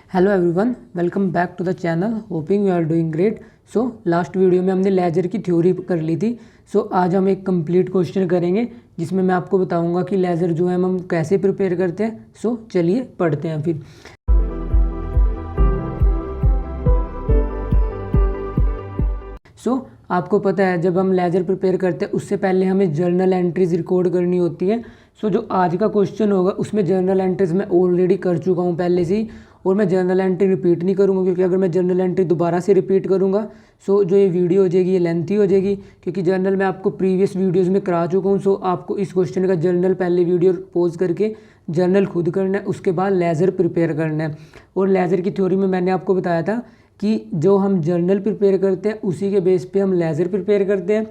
Hello everyone, welcome back to the channel. Hoping you are doing great. So last video में हमने laser की theory कर ली थी। आज हम एक कंप्लीट क्वेश्चन करेंगे जिसमें मैं आपको बताऊंगा कि लेजर जो है हम कैसे प्रिपेयर करते हैं। चलिए पढ़ते हैं फिर। आपको पता है जब हम लेजर प्रिपेयर करते हैं उससे पहले हमें जर्नल एंट्रीज रिकॉर्ड करनी होती है। जो आज का क्वेश्चन होगा उसमें जर्नल एंट्रीज मैं ऑलरेडी कर चुका हूँ पहले से ही, और मैं जर्नल एंट्री रिपीट नहीं करूँगा क्योंकि अगर मैं जर्नल एंट्री दोबारा से रिपीट करूँगा जो ये वीडियो हो जाएगी ये लेंथी हो जाएगी, क्योंकि जर्नल मैं आपको प्रीवियस वीडियोज़ में करा चुका हूँ। आपको इस क्वेश्चन का जर्नल पहले वीडियो पॉज करके जर्नल खुद करना है, उसके बाद लेज़र प्रिपेयर करना है। और लेज़र की थ्योरी में मैंने आपको बताया था कि जो हम जर्नल प्रिपेयर करते हैं उसी के बेस पे हम लेज़र प्रिपेयर करते हैं।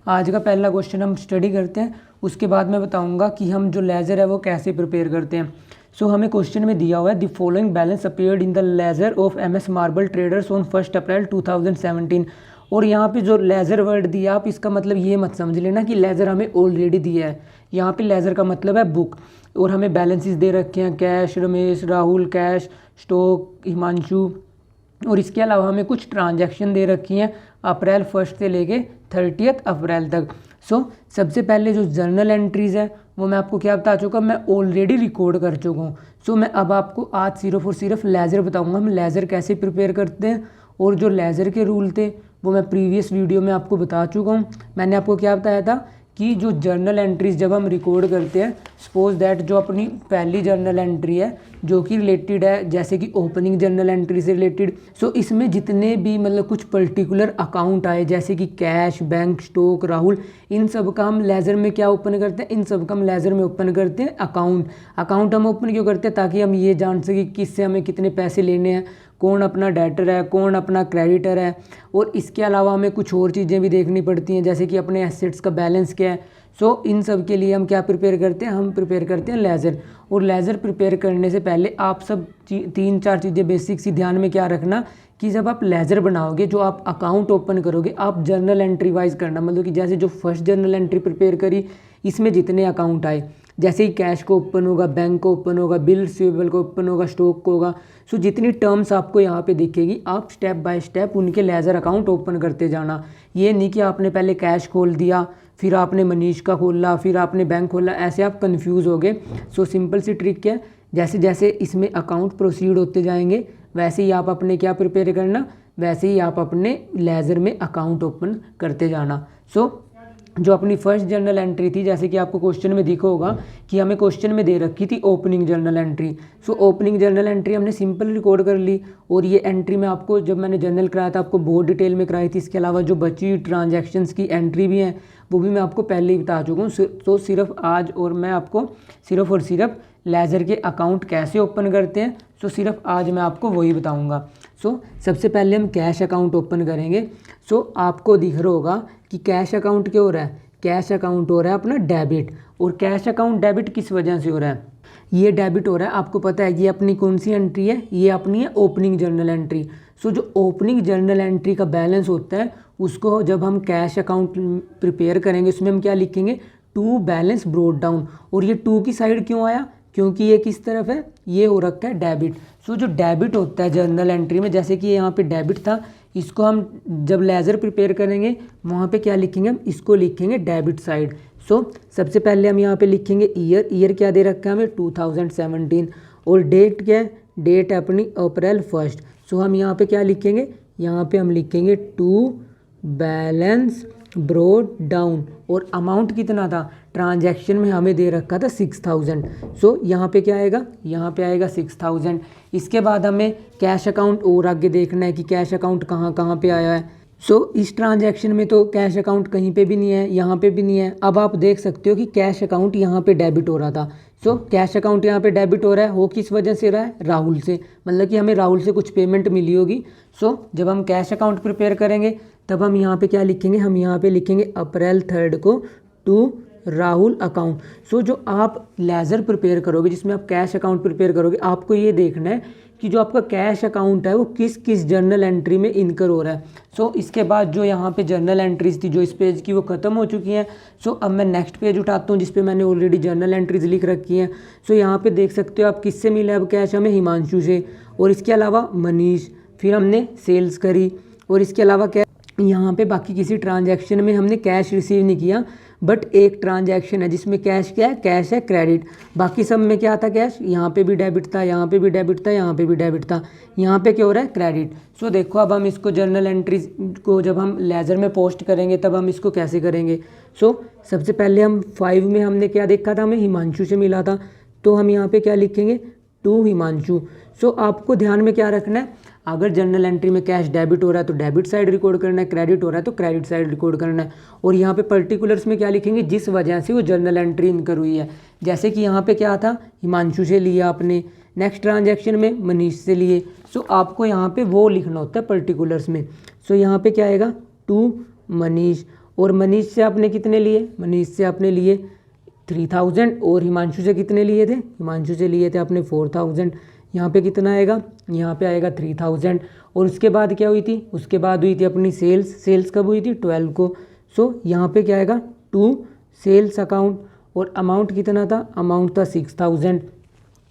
आज का पहला क्वेश्चन हम स्टडी करते हैं, उसके बाद मैं बताऊंगा कि हम जो लेज़र है वो कैसे प्रिपेयर करते हैं। हमें क्वेश्चन में दिया हुआ है the following balance appeared in the laser of MS marble traders on 1 अप्रैल 2017। और यहाँ पे जो लेज़र वर्ड दिया आप इसका मतलब ये मत समझ लेना कि लेज़र हमें ऑलरेडी दिया है। यहाँ पे लेज़र का मतलब है बुक, और हमें बैलेंसेस दे रखे हैं cash Ramesh, Rahul cash, stock Himanshu, और इसके अलावा हमें कुछ ट्रांजैक्शन दे रखी हैं अप्रैल 1 से लेके 30 अप्रैल तक। सबसे पहले जो जर्नल एंट्रीज़ है वो मैं आपको क्या बता चुका, मैं ऑलरेडी रिकॉर्ड कर चुका हूँ। मैं अब आपको आज सिर्फ और सिर्फ लेज़र बताऊँगा, हम लेज़र कैसे प्रिपेयर करते हैं। और जो लेज़र के रूल थे वो मैं प्रीवियस वीडियो में आपको बता चुका हूँ। मैंने आपको क्या बताया था कि जो जर्नल एंट्रीज जब हम रिकॉर्ड करते हैं, सपोज दैट जो अपनी पहली जर्नल एंट्री है जो कि रिलेटेड है जैसे कि ओपनिंग जर्नल एंट्री से रिलेटेड, इसमें जितने भी मतलब कुछ पर्टिकुलर अकाउंट आए जैसे कि कैश, बैंक, स्टॉक, राहुल, इन सब का हम लेज़र में क्या ओपन करते हैं, इन सब का हम लेज़र में ओपन करते हैं अकाउंट हम ओपन क्यों करते हैं, ताकि हम ये जान सकें किससे हमें कितने पैसे लेने हैं, कौन अपना डेटर है, कौन अपना क्रेडिटर है। और इसके अलावा हमें कुछ और चीज़ें भी देखनी पड़ती हैं जैसे कि अपने एसेट्स का बैलेंस क्या है। इन सब के लिए हम क्या प्रिपेयर करते हैं, हम प्रिपेयर करते हैं लेज़र। और लेज़र प्रिपेयर करने से पहले आप सब 3-4 चीज़ें बेसिक सी ध्यान में क्या रखना कि जब आप लेज़र बनाओगे, जो आप अकाउंट ओपन करोगे, आप जर्नल एंट्री वाइज करना। मतलब कि जैसे जो फर्स्ट जर्नल एंट्री प्रिपेयर करी इसमें जितने अकाउंट आए, जैसे ही कैश को ओपन होगा, बैंक को ओपन होगा, बिल रिसीवेबल को ओपन होगा, स्टॉक को होगा, जितनी टर्म्स आपको यहाँ पे दिखेगी आप स्टेप बाय स्टेप उनके लेज़र अकाउंट ओपन करते जाना। ये नहीं कि आपने पहले कैश खोल दिया, फिर आपने मनीष का खोला, फिर आपने बैंक खोला, ऐसे आप कंफ्यूज हो गए। सिंपल सी ट्रिक है, जैसे जैसे इसमें अकाउंट प्रोसीड होते जाएंगे वैसे ही आप अपने क्या प्रिपेयर करना, वैसे ही आप अपने लेज़र में अकाउंट ओपन करते जाना। जो अपनी फर्स्ट जर्नल एंट्री थी, जैसे कि आपको क्वेश्चन में दिखा होगा कि हमें क्वेश्चन में दे रखी थी opening journal entry. Opening journal entry हमने सिंपल रिकॉर्ड कर ली, और ये एंट्री में आपको जब मैंने जर्नल कराया था आपको बहुत डिटेल में कराई थी। इसके अलावा जो बची हुई ट्रांजैक्शंस की एंट्री भी हैं वो भी मैं आपको पहले ही बता चुका हूँ। सिर्फ आज और मैं आपको सिर्फ और सिर्फ लेज़र के अकाउंट कैसे ओपन करते हैं, सिर्फ आज मैं आपको वही बताऊँगा। सबसे पहले हम कैश अकाउंट ओपन करेंगे। आपको दिख रहा होगा कि कैश अकाउंट क्या हो रहा है, कैश अकाउंट हो रहा है अपना डेबिट। और कैश अकाउंट डेबिट किस वजह से हो रहा है, ये डेबिट हो रहा है, आपको पता है ये अपनी कौन सी एंट्री है, ये अपनी है ओपनिंग जर्नल एंट्री। जो ओपनिंग जर्नल एंट्री का बैलेंस होता है उसको जब हम कैश अकाउंट प्रिपेयर करेंगे उसमें हम क्या लिखेंगे, टू बैलेंस ब्रोट डाउन। और ये टू की साइड क्यों आया, क्योंकि ये किस तरफ है, ये हो रखा है डेबिट। जो डेबिट होता है जर्नल एंट्री में, जैसे कि यहाँ पे डेबिट था, इसको हम जब लेज़र प्रिपेयर करेंगे वहाँ पे क्या लिखेंगे, हम इसको लिखेंगे डेबिट साइड। सबसे पहले हम यहाँ पे लिखेंगे ईयर क्या दे रखा है हमें 2017, और डेट क्या है, डेट है अपनी अप्रैल 1। हम यहाँ पे क्या लिखेंगे, यहाँ पे हम लिखेंगे टू बैलेंस ब्रोट डाउन। और अमाउंट कितना था, ट्रांजैक्शन में हमें दे रखा था 6000। यहाँ पे क्या आएगा, यहाँ पे आएगा 6000। इसके बाद हमें कैश अकाउंट और आगे देखना है कि कैश अकाउंट कहाँ कहाँ पे आया है। इस ट्रांजैक्शन में तो कैश अकाउंट कहीं पे भी नहीं है, यहाँ पे भी नहीं है। अब आप देख सकते हो कि कैश अकाउंट यहाँ पे डेबिट हो रहा था। कैश अकाउंट यहाँ पे डेबिट हो रहा है, हो किस वजह से रहा है, राहुल से, मतलब कि हमें राहुल से कुछ पेमेंट मिली होगी। जब हम कैश अकाउंट प्रिपेयर करेंगे तब हम यहाँ पे क्या लिखेंगे, हम यहाँ पे लिखेंगे अप्रैल 3 को टू राहुल अकाउंट। जो आप लेज़र प्रिपेयर करोगे जिसमें आप कैश अकाउंट प्रिपेयर करोगे, आपको ये देखना है कि जो आपका कैश अकाउंट है वो किस किस जर्नल एंट्री में इनकर हो रहा है। सो इसके बाद जो यहाँ पे जर्नल एंट्रीज थी जो इस पेज की वो ख़त्म हो चुकी हैं। सो अब मैं नेक्स्ट पेज उठाता हूँ जिस पे मैंने ऑलरेडी जर्नल एंट्रीज लिख रखी हैं। सो यहाँ पे देख सकते हो आप किससे मिला है अब कैश, हमें हिमांशु से, और इसके अलावा मनीष, फिर हमने सेल्स करी, और इसके अलावा क्या यहाँ पे बाकी किसी ट्रांजैक्शन में हमने कैश रिसीव नहीं किया, बट एक ट्रांजैक्शन है जिसमें कैश क्या है, कैश है क्रेडिट। बाकी सब में क्या था, कैश। यहाँ पे भी डेबिट था, यहाँ पे भी डेबिट था, यहाँ पे भी डेबिट था, यहाँ पे क्या हो रहा है, क्रेडिट। सो देखो अब हम इसको जर्नल एंट्रीज को जब हम लेजर में पोस्ट करेंगे तब हम इसको कैसे करेंगे। सो सबसे पहले हम 5 में हमने क्या देखा था, हमें हिमांशु से मिला था, तो हम यहाँ पे क्या लिखेंगे, टू हिमांशु। सो आपको ध्यान में क्या रखना है, अगर जर्नल एंट्री में कैश डेबिट हो रहा है तो डेबिट साइड रिकॉर्ड करना है, क्रेडिट हो रहा है तो क्रेडिट साइड रिकॉर्ड करना है। और यहाँ पे पर्टिकुलर्स में क्या लिखेंगे, जिस वजह से वो जर्नल एंट्री इनकर हुई है। जैसे कि यहाँ पे क्या था, हिमांशु से लिया आपने, नेक्स्ट ट्रांजैक्शन में मनीष से लिए। सो आपको यहाँ पे वो लिखना होता है पर्टिकुलर्स में। सो यहाँ पे क्या आएगा, टू मनीष, और मनीष से आपने कितने लिए, मनीष से आपने लिए 3000, और हिमांशु से कितने लिए थे, हिमांशु से लिए थे आपने 4000। यहाँ पे कितना आएगा, यहाँ पे आएगा 3000। और उसके बाद क्या हुई थी, उसके बाद हुई थी अपनी सेल्स। सेल्स कब हुई थी, 12 को। सो यहाँ पे क्या आएगा, टू सेल्स अकाउंट, और अमाउंट कितना था, अमाउंट था 6000।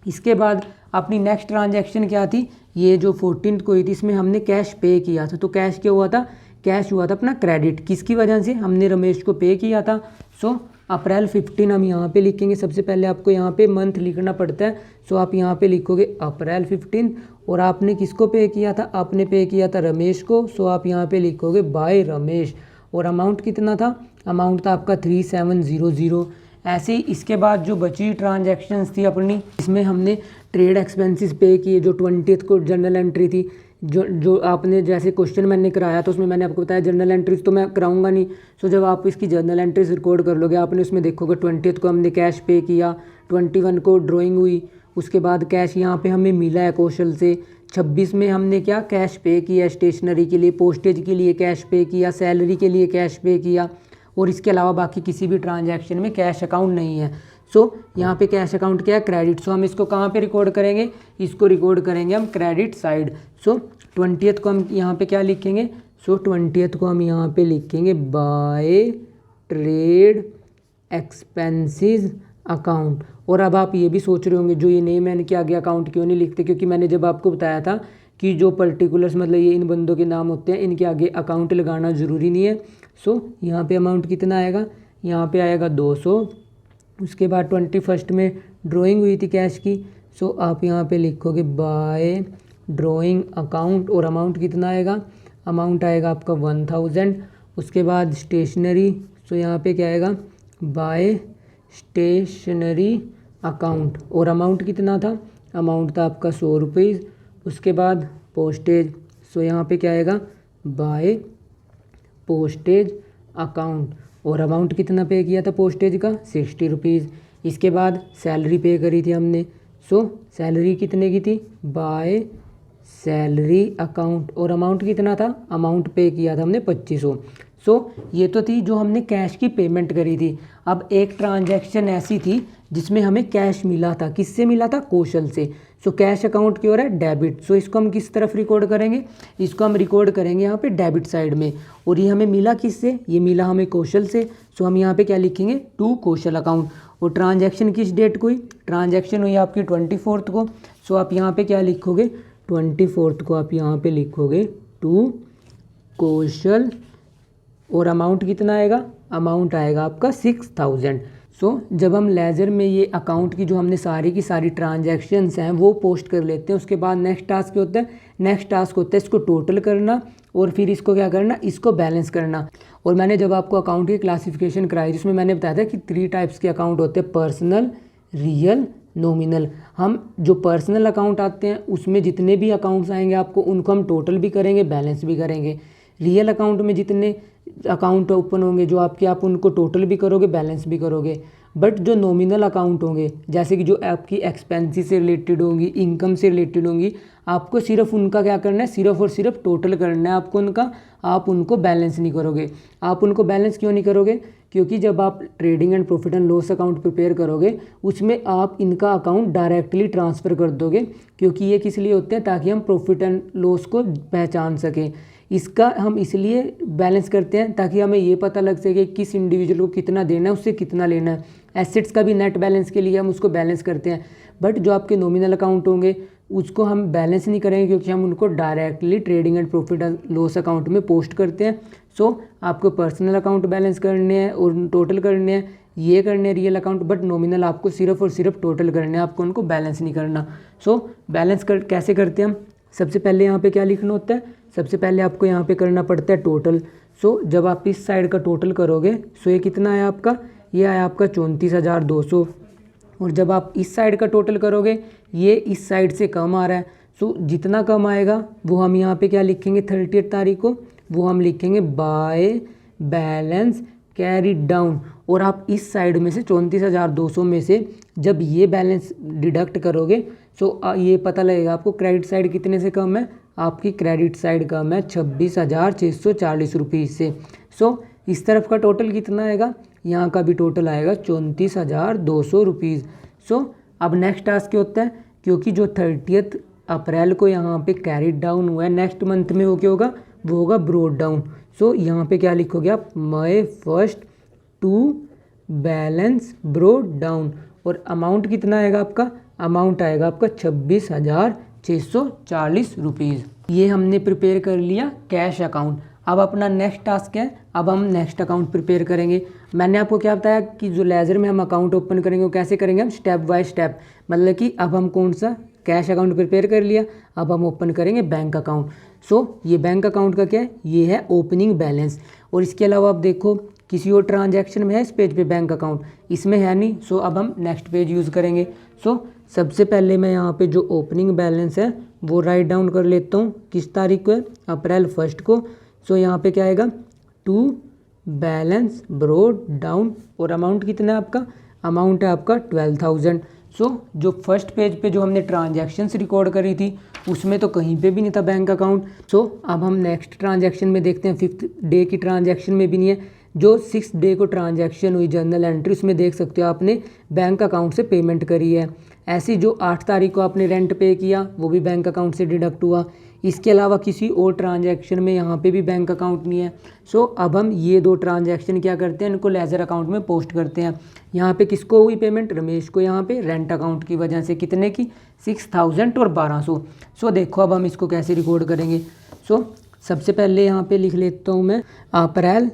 इसके बाद अपनी नेक्स्ट ट्रांजैक्शन क्या थी, ये जो 14 को हुई थी, इसमें हमने कैश पे किया था। तो कैश क्या हुआ था, कैश हुआ था अपना क्रेडिट, किसकी वजह से, हमने रमेश को पे किया था। सो अप्रैल 15 हम यहाँ पे लिखेंगे। सबसे पहले आपको यहाँ पे मंथ लिखना पड़ता है। सो आप यहाँ पे लिखोगे अप्रैल 15, और आपने किसको पे किया था, आपने पे किया था रमेश को। सो आप यहाँ पे लिखोगे बाय रमेश, और अमाउंट कितना था, अमाउंट था आपका 3700। ऐसे ही इसके बाद जो बची ट्रांजैक्शंस थी अपनी, इसमें हमने ट्रेड एक्सपेंसेस पे किए, जो 20 को जर्नल एंट्री थी। जो आपने जैसे क्वेश्चन मैंने कराया तो उसमें मैंने आपको बताया जर्नल एंट्रीज तो मैं कराऊंगा नहीं। सो जब आप इसकी जर्नल एंट्रीज रिकॉर्ड कर लोगे, आपने उसमें देखोगे 20 को हमने कैश पे किया, 21 को ड्राइंग हुई, उसके बाद कैश यहाँ पे हमें मिला है कौशल से। 26 में हमने क्या, कैश पे किया स्टेशनरी के लिए, पोस्टेज के लिए कैश पे किया, सैलरी के लिए कैश पे किया, और इसके अलावा बाकी किसी भी ट्रांजैक्शन में कैश अकाउंट नहीं है। सो यहाँ पे कैश अकाउंट क्या है, क्रेडिट। सो हम इसको कहाँ पे रिकॉर्ड करेंगे, इसको रिकॉर्ड करेंगे हम क्रेडिट साइड। सो 20 को हम यहाँ पे क्या लिखेंगे, सो 20 को हम यहाँ पे लिखेंगे बाय ट्रेड एक्सपेंसेस अकाउंट। और अब आप ये भी सोच रहे होंगे जो ये नेम है इनके आगे अकाउंट क्यों नहीं लिखते, क्योंकि मैंने जब आपको बताया था कि जो पर्टिकुलर्स मतलब ये इन बंदों के नाम होते हैं, इनके आगे अकाउंट लगाना ज़रूरी नहीं है। सो यहाँ पे अमाउंट कितना आएगा, यहाँ पे आएगा 200। उसके बाद 21 में ड्राइंग हुई थी कैश की। सो आप यहाँ पे लिखोगे बाय ड्राइंग अकाउंट, और अमाउंट कितना आएगा, अमाउंट आएगा आपका 1000। उसके बाद स्टेशनरी, सो यहाँ पे क्या आएगा, बाय स्टेशनरी अकाउंट, और अमाउंट कितना था, अमाउंट था आपका 100 रुपीज़। उसके बाद पोस्टेज, सो यहाँ पे क्या आएगा, बाय पोस्टेज अकाउंट, और अमाउंट कितना पे किया था पोस्टेज का, 60 रुपीज़। इसके बाद सैलरी पे करी थी हमने। सो सैलरी कितने की थी, बाय सैलरी अकाउंट, और अमाउंट कितना था, अमाउंट पे किया था हमने 2500। सो ये तो थी जो हमने कैश की पेमेंट करी थी। अब एक ट्रांजैक्शन ऐसी थी जिसमें हमें कैश मिला था, किससे मिला था, कौशल से। सो कैश अकाउंट की हो रहा है डेबिट। सो इसको हम किस तरफ रिकॉर्ड करेंगे, इसको हम रिकॉर्ड करेंगे यहाँ पे डेबिट साइड में। और ये हमें मिला किससे, ये मिला हमें कौशल से। सो हम यहाँ पे क्या लिखेंगे, टू कौशल अकाउंट। और ट्रांजैक्शन किस डेट को हुई, ट्रांजैक्शन हुई आपकी 24 को। सो आप यहाँ पे क्या लिखोगे, 24 को आप यहाँ पे लिखोगे टू कौशल, और अमाउंट कितना आएगा, अमाउंट आएगा आपका 6000। सो जब हम लेजर में ये अकाउंट की जो हमने सारी की सारी ट्रांजैक्शंस हैं वो पोस्ट कर लेते हैं, उसके बाद नेक्स्ट टास्क क्या होता है, नेक्स्ट टास्क होता है इसको टोटल करना, और फिर इसको क्या करना, इसको बैलेंस करना। और मैंने जब आपको अकाउंट की क्लासिफिकेशन कराई जिसमें मैंने बताया था कि 3 टाइप्स के अकाउंट होते हैं, पर्सनल, रियल, नॉमिनल। हम जो पर्सनल अकाउंट आते हैं उसमें जितने भी अकाउंट्स आएंगे आपको उनको हम टोटल भी करेंगे, बैलेंस भी करेंगे। रियल अकाउंट में जितने अकाउंट ओपन होंगे जो आपके, आप उनको टोटल भी करोगे, बैलेंस भी करोगे। बट जो नॉमिनल अकाउंट होंगे, जैसे कि जो आपकी एक्सपेंसेस से रिलेटेड होंगी, इनकम से रिलेटेड होंगी, आपको सिर्फ उनका क्या करना है, सिर्फ और सिर्फ टोटल करना है आपको उनका। आप उनको बैलेंस नहीं करोगे। आप उनको बैलेंस क्यों नहीं करोगे? क्योंकि जब आप trading and profit and loss account prepare करोगे उसमें आप इनका अकाउंट डायरेक्टली ट्रांसफ़र कर दोगे, क्योंकि ये किस लिए होते हैं, ताकि हम प्रॉफिट एंड लॉस को पहचान सकें। इसका हम इसलिए बैलेंस करते हैं ताकि हमें ये पता लग सके किस इंडिविजुअल को कितना देना है, उससे कितना लेना है। एसेट्स का भी नेट बैलेंस के लिए हम उसको बैलेंस करते हैं, बट जो आपके नॉमिनल अकाउंट होंगे उसको हम बैलेंस नहीं करेंगे, क्योंकि हम उनको directly trading and profit and loss account में पोस्ट करते हैं। सो आपको पर्सनल अकाउंट बैलेंस करने हैं और टोटल करने हैं, ये करने हैं रियल अकाउंट, बट नॉमिनल आपको सिर्फ और सिर्फ टोटल करने हैं, आपको उनको बैलेंस नहीं करना। सो बैलेंस कैसे करते हैं हम? सबसे पहले यहाँ पे क्या लिखना होता है? सबसे पहले आपको यहाँ पे करना पड़ता है टोटल। सो जब आप इस साइड का टोटल करोगे, सो ये कितना आया आपका? ये आया आपका 34,200। और जब आप इस साइड का टोटल करोगे, ये इस साइड से कम आ रहा है। सो जितना कम आएगा वो हम यहाँ पे क्या लिखेंगे 30 तारीख को? वो हम लिखेंगे बाय बैलेंस कैरीड डाउन। और आप इस साइड में से 34,200 में से जब ये बैलेंस डिडक्ट करोगे, सो ये पता लगेगा आपको क्रेडिट साइड कितने से कम है। आपकी क्रेडिट साइड कम है 26,640 रुपीज़ से। सो इस तरफ का टोटल कितना आएगा? यहाँ का भी टोटल आएगा 34,200 रुपीज़। सो अब नेक्स्ट टास्क क्या होता है? क्योंकि जो 30 अप्रैल को यहाँ पे कैरीड डाउन हुआ है, नेक्स्ट मंथ में वो क्या होगा? वो होगा ब्रोड डाउन। सो यहाँ पे क्या लिखोगे आप? मई 1 टू बैलेंस ब्रोड डाउन। और अमाउंट कितना आएगा आपका? अमाउंट आएगा आपका 26,640 रुपीज़। ये हमने प्रिपेयर कर लिया कैश अकाउंट। अब अपना नेक्स्ट टास्क है, अब हम नेक्स्ट अकाउंट प्रिपेयर करेंगे। मैंने आपको क्या बताया कि जो लेजर में हम अकाउंट ओपन करेंगे वो कैसे करेंगे? हम स्टेप बाय स्टेप। मतलब कि अब हम कौन सा कैश अकाउंट प्रिपेयर कर लिया, अब हम ओपन करेंगे बैंक अकाउंट। सो ये बैंक अकाउंट का क्या है? ये है ओपनिंग बैलेंस। और इसके अलावा आप देखो किसी और ट्रांजैक्शन में है इस पेज पे बैंक अकाउंट? इसमें है नहीं। सो अब हम नेक्स्ट पेज यूज़ करेंगे। सो सबसे पहले मैं यहाँ पे जो ओपनिंग बैलेंस है वो राइट डाउन कर लेता हूँ। किस तारीख को है? अप्रैल 1 को। सो यहाँ पे क्या आएगा? To balance brought down. और अमाउंट कितना है आपका? अमाउंट है आपका 12,000। सो जो फर्स्ट पेज पे जो हमने ट्रांजैक्शंस रिकॉर्ड करी थी उसमें तो कहीं पे भी नहीं था बैंक अकाउंट। सो अब हम नेक्स्ट ट्रांजैक्शन में देखते हैं। 5th डे की ट्रांजैक्शन में भी नहीं है। जो 6th डे को ट्रांजैक्शन हुई जर्नल एंट्री, उसमें देख सकते हो आपने बैंक अकाउंट से पेमेंट करी है। ऐसी जो 8 तारीख को आपने रेंट पे किया वो भी बैंक अकाउंट से डिडक्ट हुआ। इसके अलावा किसी और ट्रांजैक्शन में यहाँ पे भी बैंक अकाउंट नहीं है। सो अब हम ये 2 ट्रांजैक्शन क्या करते हैं? इनको लेजर अकाउंट में पोस्ट करते हैं। यहाँ पे किसको हुई पेमेंट? रमेश को। यहाँ पे रेंट अकाउंट की वजह से कितने की? 6,000 और 1,200। सो देखो अब हम इसको कैसे रिकॉर्ड करेंगे। सो सबसे पहले यहाँ पे लिख लेता हूँ मैं अप्रैल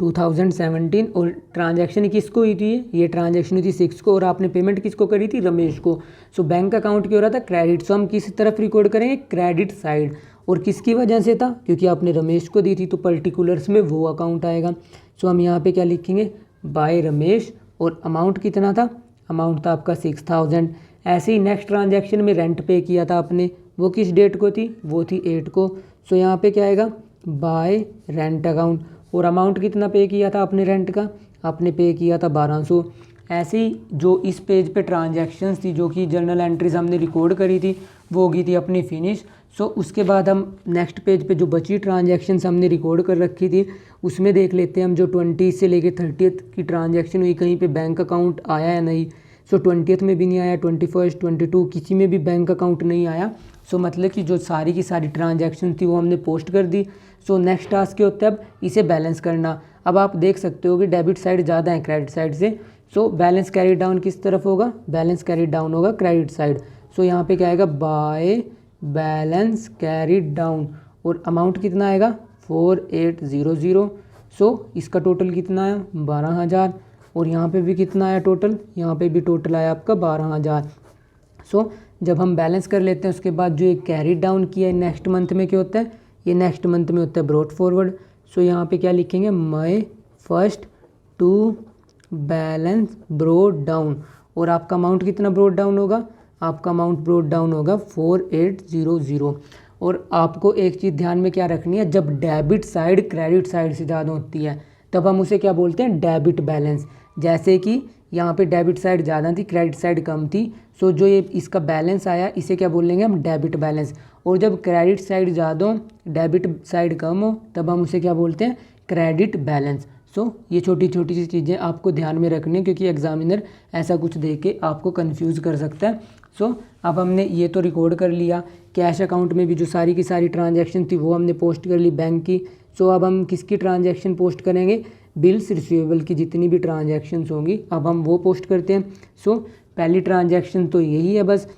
2017। और ट्रांजैक्शन किसको हुई थी? ये ट्रांजैक्शन हुई थी 6 को। और आपने पेमेंट किसको करी थी? रमेश को। सो बैंक अकाउंट क्यों हो रहा था? क्रेडिट। सो हम किस तरफ रिकॉर्ड करेंगे? Credit side. और किसकी वजह से था? क्योंकि आपने रमेश को दी थी तो पर्टिकुलर्स में वो अकाउंट आएगा। सो हम यहाँ पे क्या लिखेंगे? बाय रमेश। और अमाउंट कितना था? अमाउंट था आपका 6,000। ऐसे ही नेक्स्ट ट्रांजैक्शन में रेंट पे किया था आपने, वो किस डेट को थी? वो थी 8 को। सो यहाँ पे क्या आएगा? Bye rent account. और अमाउंट कितना पे किया था आपने रेंट का? आपने पे किया था 1,200। ऐसे ही जो इस पेज पे ट्रांजैक्शंस थी, जो कि जर्नल एंट्रीज हमने रिकॉर्ड करी थी, वो होगी थी अपनी फिनिश। सो उसके बाद हम नेक्स्ट पेज पे जो बची ट्रांजैक्शंस हमने रिकॉर्ड कर रखी थी उसमें देख लेते हैं हम जो 20 से लेके 30 की ट्रांजैक्शन हुई, कहीं पे बैंक अकाउंट आया या नहीं। सो 20 में भी नहीं आया, 21, 22 किसी में भी बैंक अकाउंट नहीं आया। सो मतलब कि जो सारी की सारी ट्रांजैक्शन थी वो हमने पोस्ट कर दी। सो नेक्स्ट टास्क क्या होता है? अब इसे बैलेंस करना। अब आप देख सकते हो कि डेबिट साइड ज़्यादा है क्रेडिट साइड से। सो बैलेंस कैरी डाउन किस तरफ होगा? बैलेंस कैरी डाउन होगा क्रेडिट साइड। सो यहाँ पे क्या आएगा? By balance carry down. और अमाउंट कितना आएगा? 4800। सो इसका टोटल कितना आया? 12,000। और यहाँ पे भी कितना आया टोटल? यहाँ पे भी टोटल आया आपका 12,000। सो जब हम बैलेंस कर लेते हैं उसके बाद जो ये कैरी डाउन किया है नेक्स्ट मंथ में क्या होता है? ये नेक्स्ट मंथ में होता है ब्रॉट फॉरवर्ड। सो यहाँ पे क्या लिखेंगे? मई 1 टू बैलेंस ब्रॉट डाउन। और आपका अमाउंट कितना ब्रॉट डाउन होगा? आपका अमाउंट ब्रॉट डाउन होगा 4800। और आपको एक चीज़ ध्यान में क्या रखनी है, जब डेबिट साइड क्रेडिट साइड से ज़्यादा होती है तब हम उसे क्या बोलते हैं? Debit balance. जैसे कि यहाँ पे डेबिट साइड ज़्यादा थी, क्रेडिट साइड कम थी। सो जो ये इसका बैलेंस आया इसे क्या बोल लेंगे हम, डेबिट बैलेंस। और जब क्रेडिट साइड ज़्यादा हो, डेबिट साइड कम हो, तब हम उसे क्या बोलते हैं, क्रेडिट बैलेंस। सो ये छोटी छोटी सी चीज़ें आपको ध्यान में रखनी है, क्योंकि एग्जामिनर ऐसा कुछ दे के आपको कंफ्यूज कर सकता है। सो अब हमने ये तो रिकॉर्ड कर लिया, कैश अकाउंट में भी जो सारी की सारी ट्रांजैक्शन थी वो हमने पोस्ट कर ली बैंक की। सो अब हम किसकी ट्रांजैक्शन पोस्ट करेंगे, बिल्स रिसीवेबल की जितनी भी ट्रांजैक्शंस होंगी अब हम वो पोस्ट करते हैं। सो पहली ट्रांजैक्शन तो यही है बस।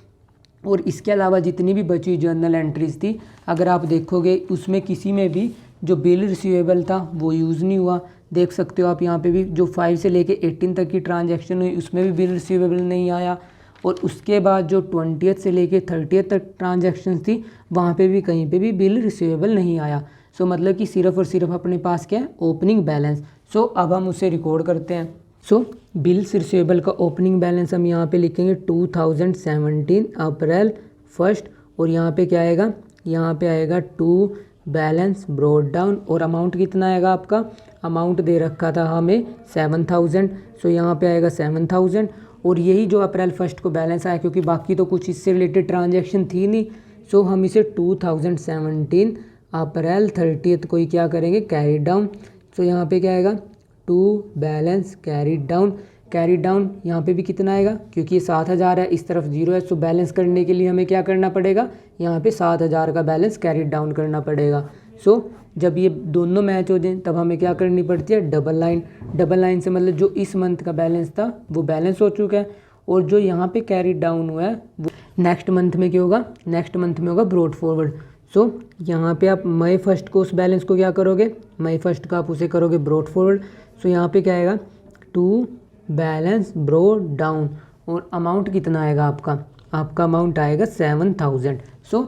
और इसके अलावा जितनी भी बची जर्नल एंट्रीज थी, अगर आप देखोगे उसमें किसी में भी जो बिल रिसीवेबल था वो यूज़ नहीं हुआ। देख सकते हो आप यहाँ पे भी जो 5 से लेके 18 तक की ट्रांजैक्शन हुई उसमें भी बिल रिसीवेबल नहीं आया। और उसके बाद जो 20th से लेके 30th तक ट्रांजैक्शन थी वहाँ पे भी कहीं पे भी बिल रिसीवेबल नहीं आया। सो मतलब कि सिर्फ और सिर्फ अपने पास क्या है, ओपनिंग बैलेंस। सो अब हम उसे रिकॉर्ड करते हैं। सो बिल्स रिसीवेबल का ओपनिंग बैलेंस हम यहाँ पे लिखेंगे 2017 अप्रैल 1 और यहाँ पे क्या आएगा, यहाँ पे आएगा टू बैलेंस ब्रॉट डाउन। और अमाउंट कितना आएगा आपका, अमाउंट दे रखा था हमें 7000। सो यहाँ पे आएगा 7000। और यही जो अप्रैल 1 को बैलेंस आया, क्योंकि बाकी तो कुछ इससे रिलेटेड ट्रांजैक्शन थी नहीं। सो हम इसे 2017 अप्रैल 30 को ही क्या करेंगे, कैरी डाउन। सो यहाँ पे क्या आएगा, to balance carry down. Carry down यहाँ पे भी कितना आएगा, क्योंकि ये 7000 है, इस तरफ 0 है। सो बैलेंस करने के लिए हमें क्या करना पड़ेगा, यहाँ पे 7000 का बैलेंस कैरी डाउन करना पड़ेगा। सो जब ये दोनों मैच हो जाएं तब हमें क्या करनी पड़ती है, डबल लाइन। डबल लाइन से मतलब जो इस मंथ का बैलेंस था वो बैलेंस हो चुका है, और जो यहाँ पे कैरी डाउन हुआ है वो नेक्स्ट मंथ में क्या होगा, नेक्स्ट मंथ में होगा ब्रॉट फॉरवर्ड। सो यहाँ पे आप मई 1 को उस बैलेंस को क्या करोगे, मई 1 का आप उसे करोगे ब्रॉट फॉरवर्ड। सो यहाँ पे क्या आएगा, टू बैलेंस ब्रॉट डाउन। और अमाउंट कितना आएगा आपका, आपका अमाउंट आएगा 7000। सो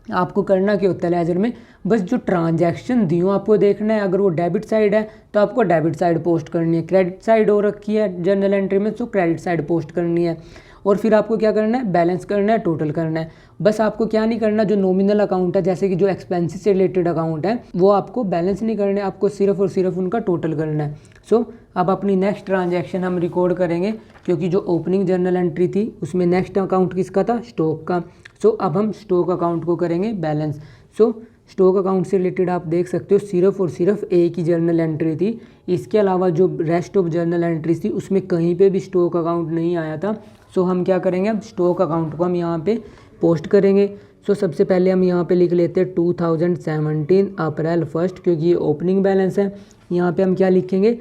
आपको करना क्या होता है लेजर में, बस जो ट्रांजैक्शन दी हो आपको देखना है। अगर वो डेबिट साइड है तो आपको डेबिट साइड पोस्ट करनी है, क्रेडिट साइड हो रखी है जर्नल एंट्री में तो क्रेडिट साइड पोस्ट करनी है। और फिर आपको क्या करना है, बैलेंस करना है, टोटल करना है। बस आपको क्या नहीं करना, जो नॉमिनल अकाउंट है जैसे कि जो एक्सपेंसेस से रिलेटेड अकाउंट है वो आपको बैलेंस नहीं करना है, आपको सिर्फ और सिर्फ उनका टोटल करना है। सो अब अपनी नेक्स्ट ट्रांजैक्शन हम रिकॉर्ड करेंगे, क्योंकि जो ओपनिंग जर्नल एंट्री थी उसमें नेक्स्ट अकाउंट किसका था, स्टॉक का। सो अब हम स्टॉक अकाउंट को करेंगे बैलेंस। सो स्टॉक अकाउंट से रिलेटेड आप देख सकते हो सिर्फ और सिर्फ एक ही जर्नल एंट्री थी। इसके अलावा जो रेस्ट ऑफ जर्नल एंट्रीज थी उसमें कहीं पे भी स्टॉक अकाउंट नहीं आया था। सो हम क्या करेंगे, अब स्टॉक अकाउंट को हम यहाँ पे पोस्ट करेंगे। सो सबसे पहले हम यहाँ पे लिख लेते हैं 2017 अप्रैल 1, क्योंकि ये ओपनिंग बैलेंस है। यहाँ पे हम क्या लिखेंगे,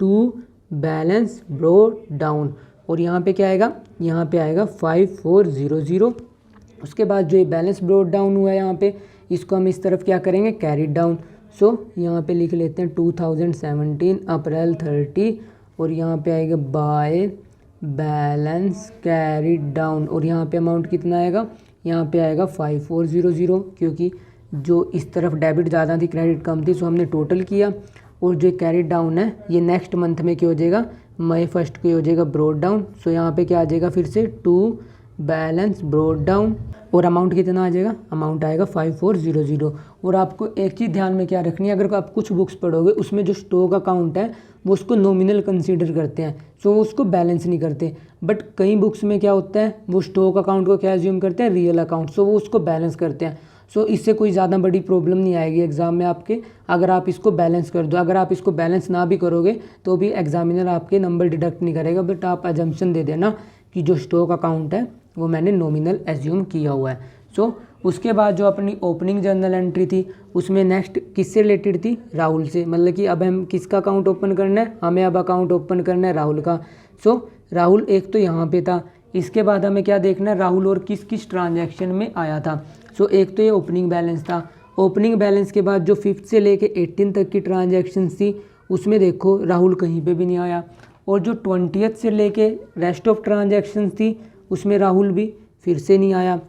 टू बैलेंस ब्रॉट डाउन। और यहाँ पे क्या आएगा, यहाँ पे आएगा 5400। उसके बाद जो ये बैलेंस ब्रॉट डाउन हुआ है यहाँ पे, इसको हम इस तरफ क्या करेंगे, कैरी डाउन। सो यहाँ पे लिख लेते हैं 2017 अप्रैल 30 और यहाँ पे आएगा बाय बैलेंस कैरी डाउन। और यहाँ पे अमाउंट कितना आएगा, यहाँ पे आएगा 5400, क्योंकि जो इस तरफ डेबिट ज़्यादा थी क्रेडिट कम थी, सो हमने टोटल किया। और जो कैरी डाउन है ये नेक्स्ट मंथ में क्या हो जाएगा, मई 1 को हो जाएगा ब्रॉट डाउन। सो यहाँ पे क्या आ जाएगा, फिर से टू बैलेंस ब्रॉट डाउन। और अमाउंट कितना आ जाएगा, अमाउंट आएगा 5400। और आपको एक चीज़ ध्यान में क्या रखनी है, अगर आप कुछ बुक्स पढ़ोगे उसमें जो स्टॉक अकाउंट है वो उसको नॉमिनल कंसीडर करते हैं, सो उसको बैलेंस नहीं करते। बट कई बुक्स में क्या होता है, वो स्टॉक अकाउंट को क्या एज्यूम करते हैं, रियल अकाउंट, सो वो उसको बैलेंस करते हैं। सो इससे कोई ज़्यादा बड़ी प्रॉब्लम नहीं आएगी एग्जाम में आपके, अगर आप इसको बैलेंस कर दो। अगर आप इसको बैलेंस ना भी करोगे तो भी एग्जामिनर आपके नंबर डिडक्ट नहीं करेगा, बट आप एजम्पशन दे देना कि जो स्टॉक अकाउंट है वो मैंने नॉमिनल एज्यूम किया हुआ है। सो उसके बाद जो अपनी ओपनिंग जर्नल एंट्री थी उसमें नेक्स्ट किससे रिलेटेड थी, राहुल से। मतलब कि अब हम किसका अकाउंट ओपन करना है, हमें अब अकाउंट ओपन करना है राहुल का। सो राहुल एक तो यहाँ पे था, इसके बाद हमें क्या देखना है, राहुल और किस किस ट्रांजैक्शन में आया था। सो एक तो ये ओपनिंग बैलेंस था। ओपनिंग बैलेंस के बाद जो 5 से लेके 18 तक की ट्रांजैक्शन थी उसमें देखो राहुल कहीं पे भी नहीं आया। और जो 20th से लेके रेस्ट ऑफ ट्रांजैक्शन थी उसमें राहुल भी फिर से नहीं आया।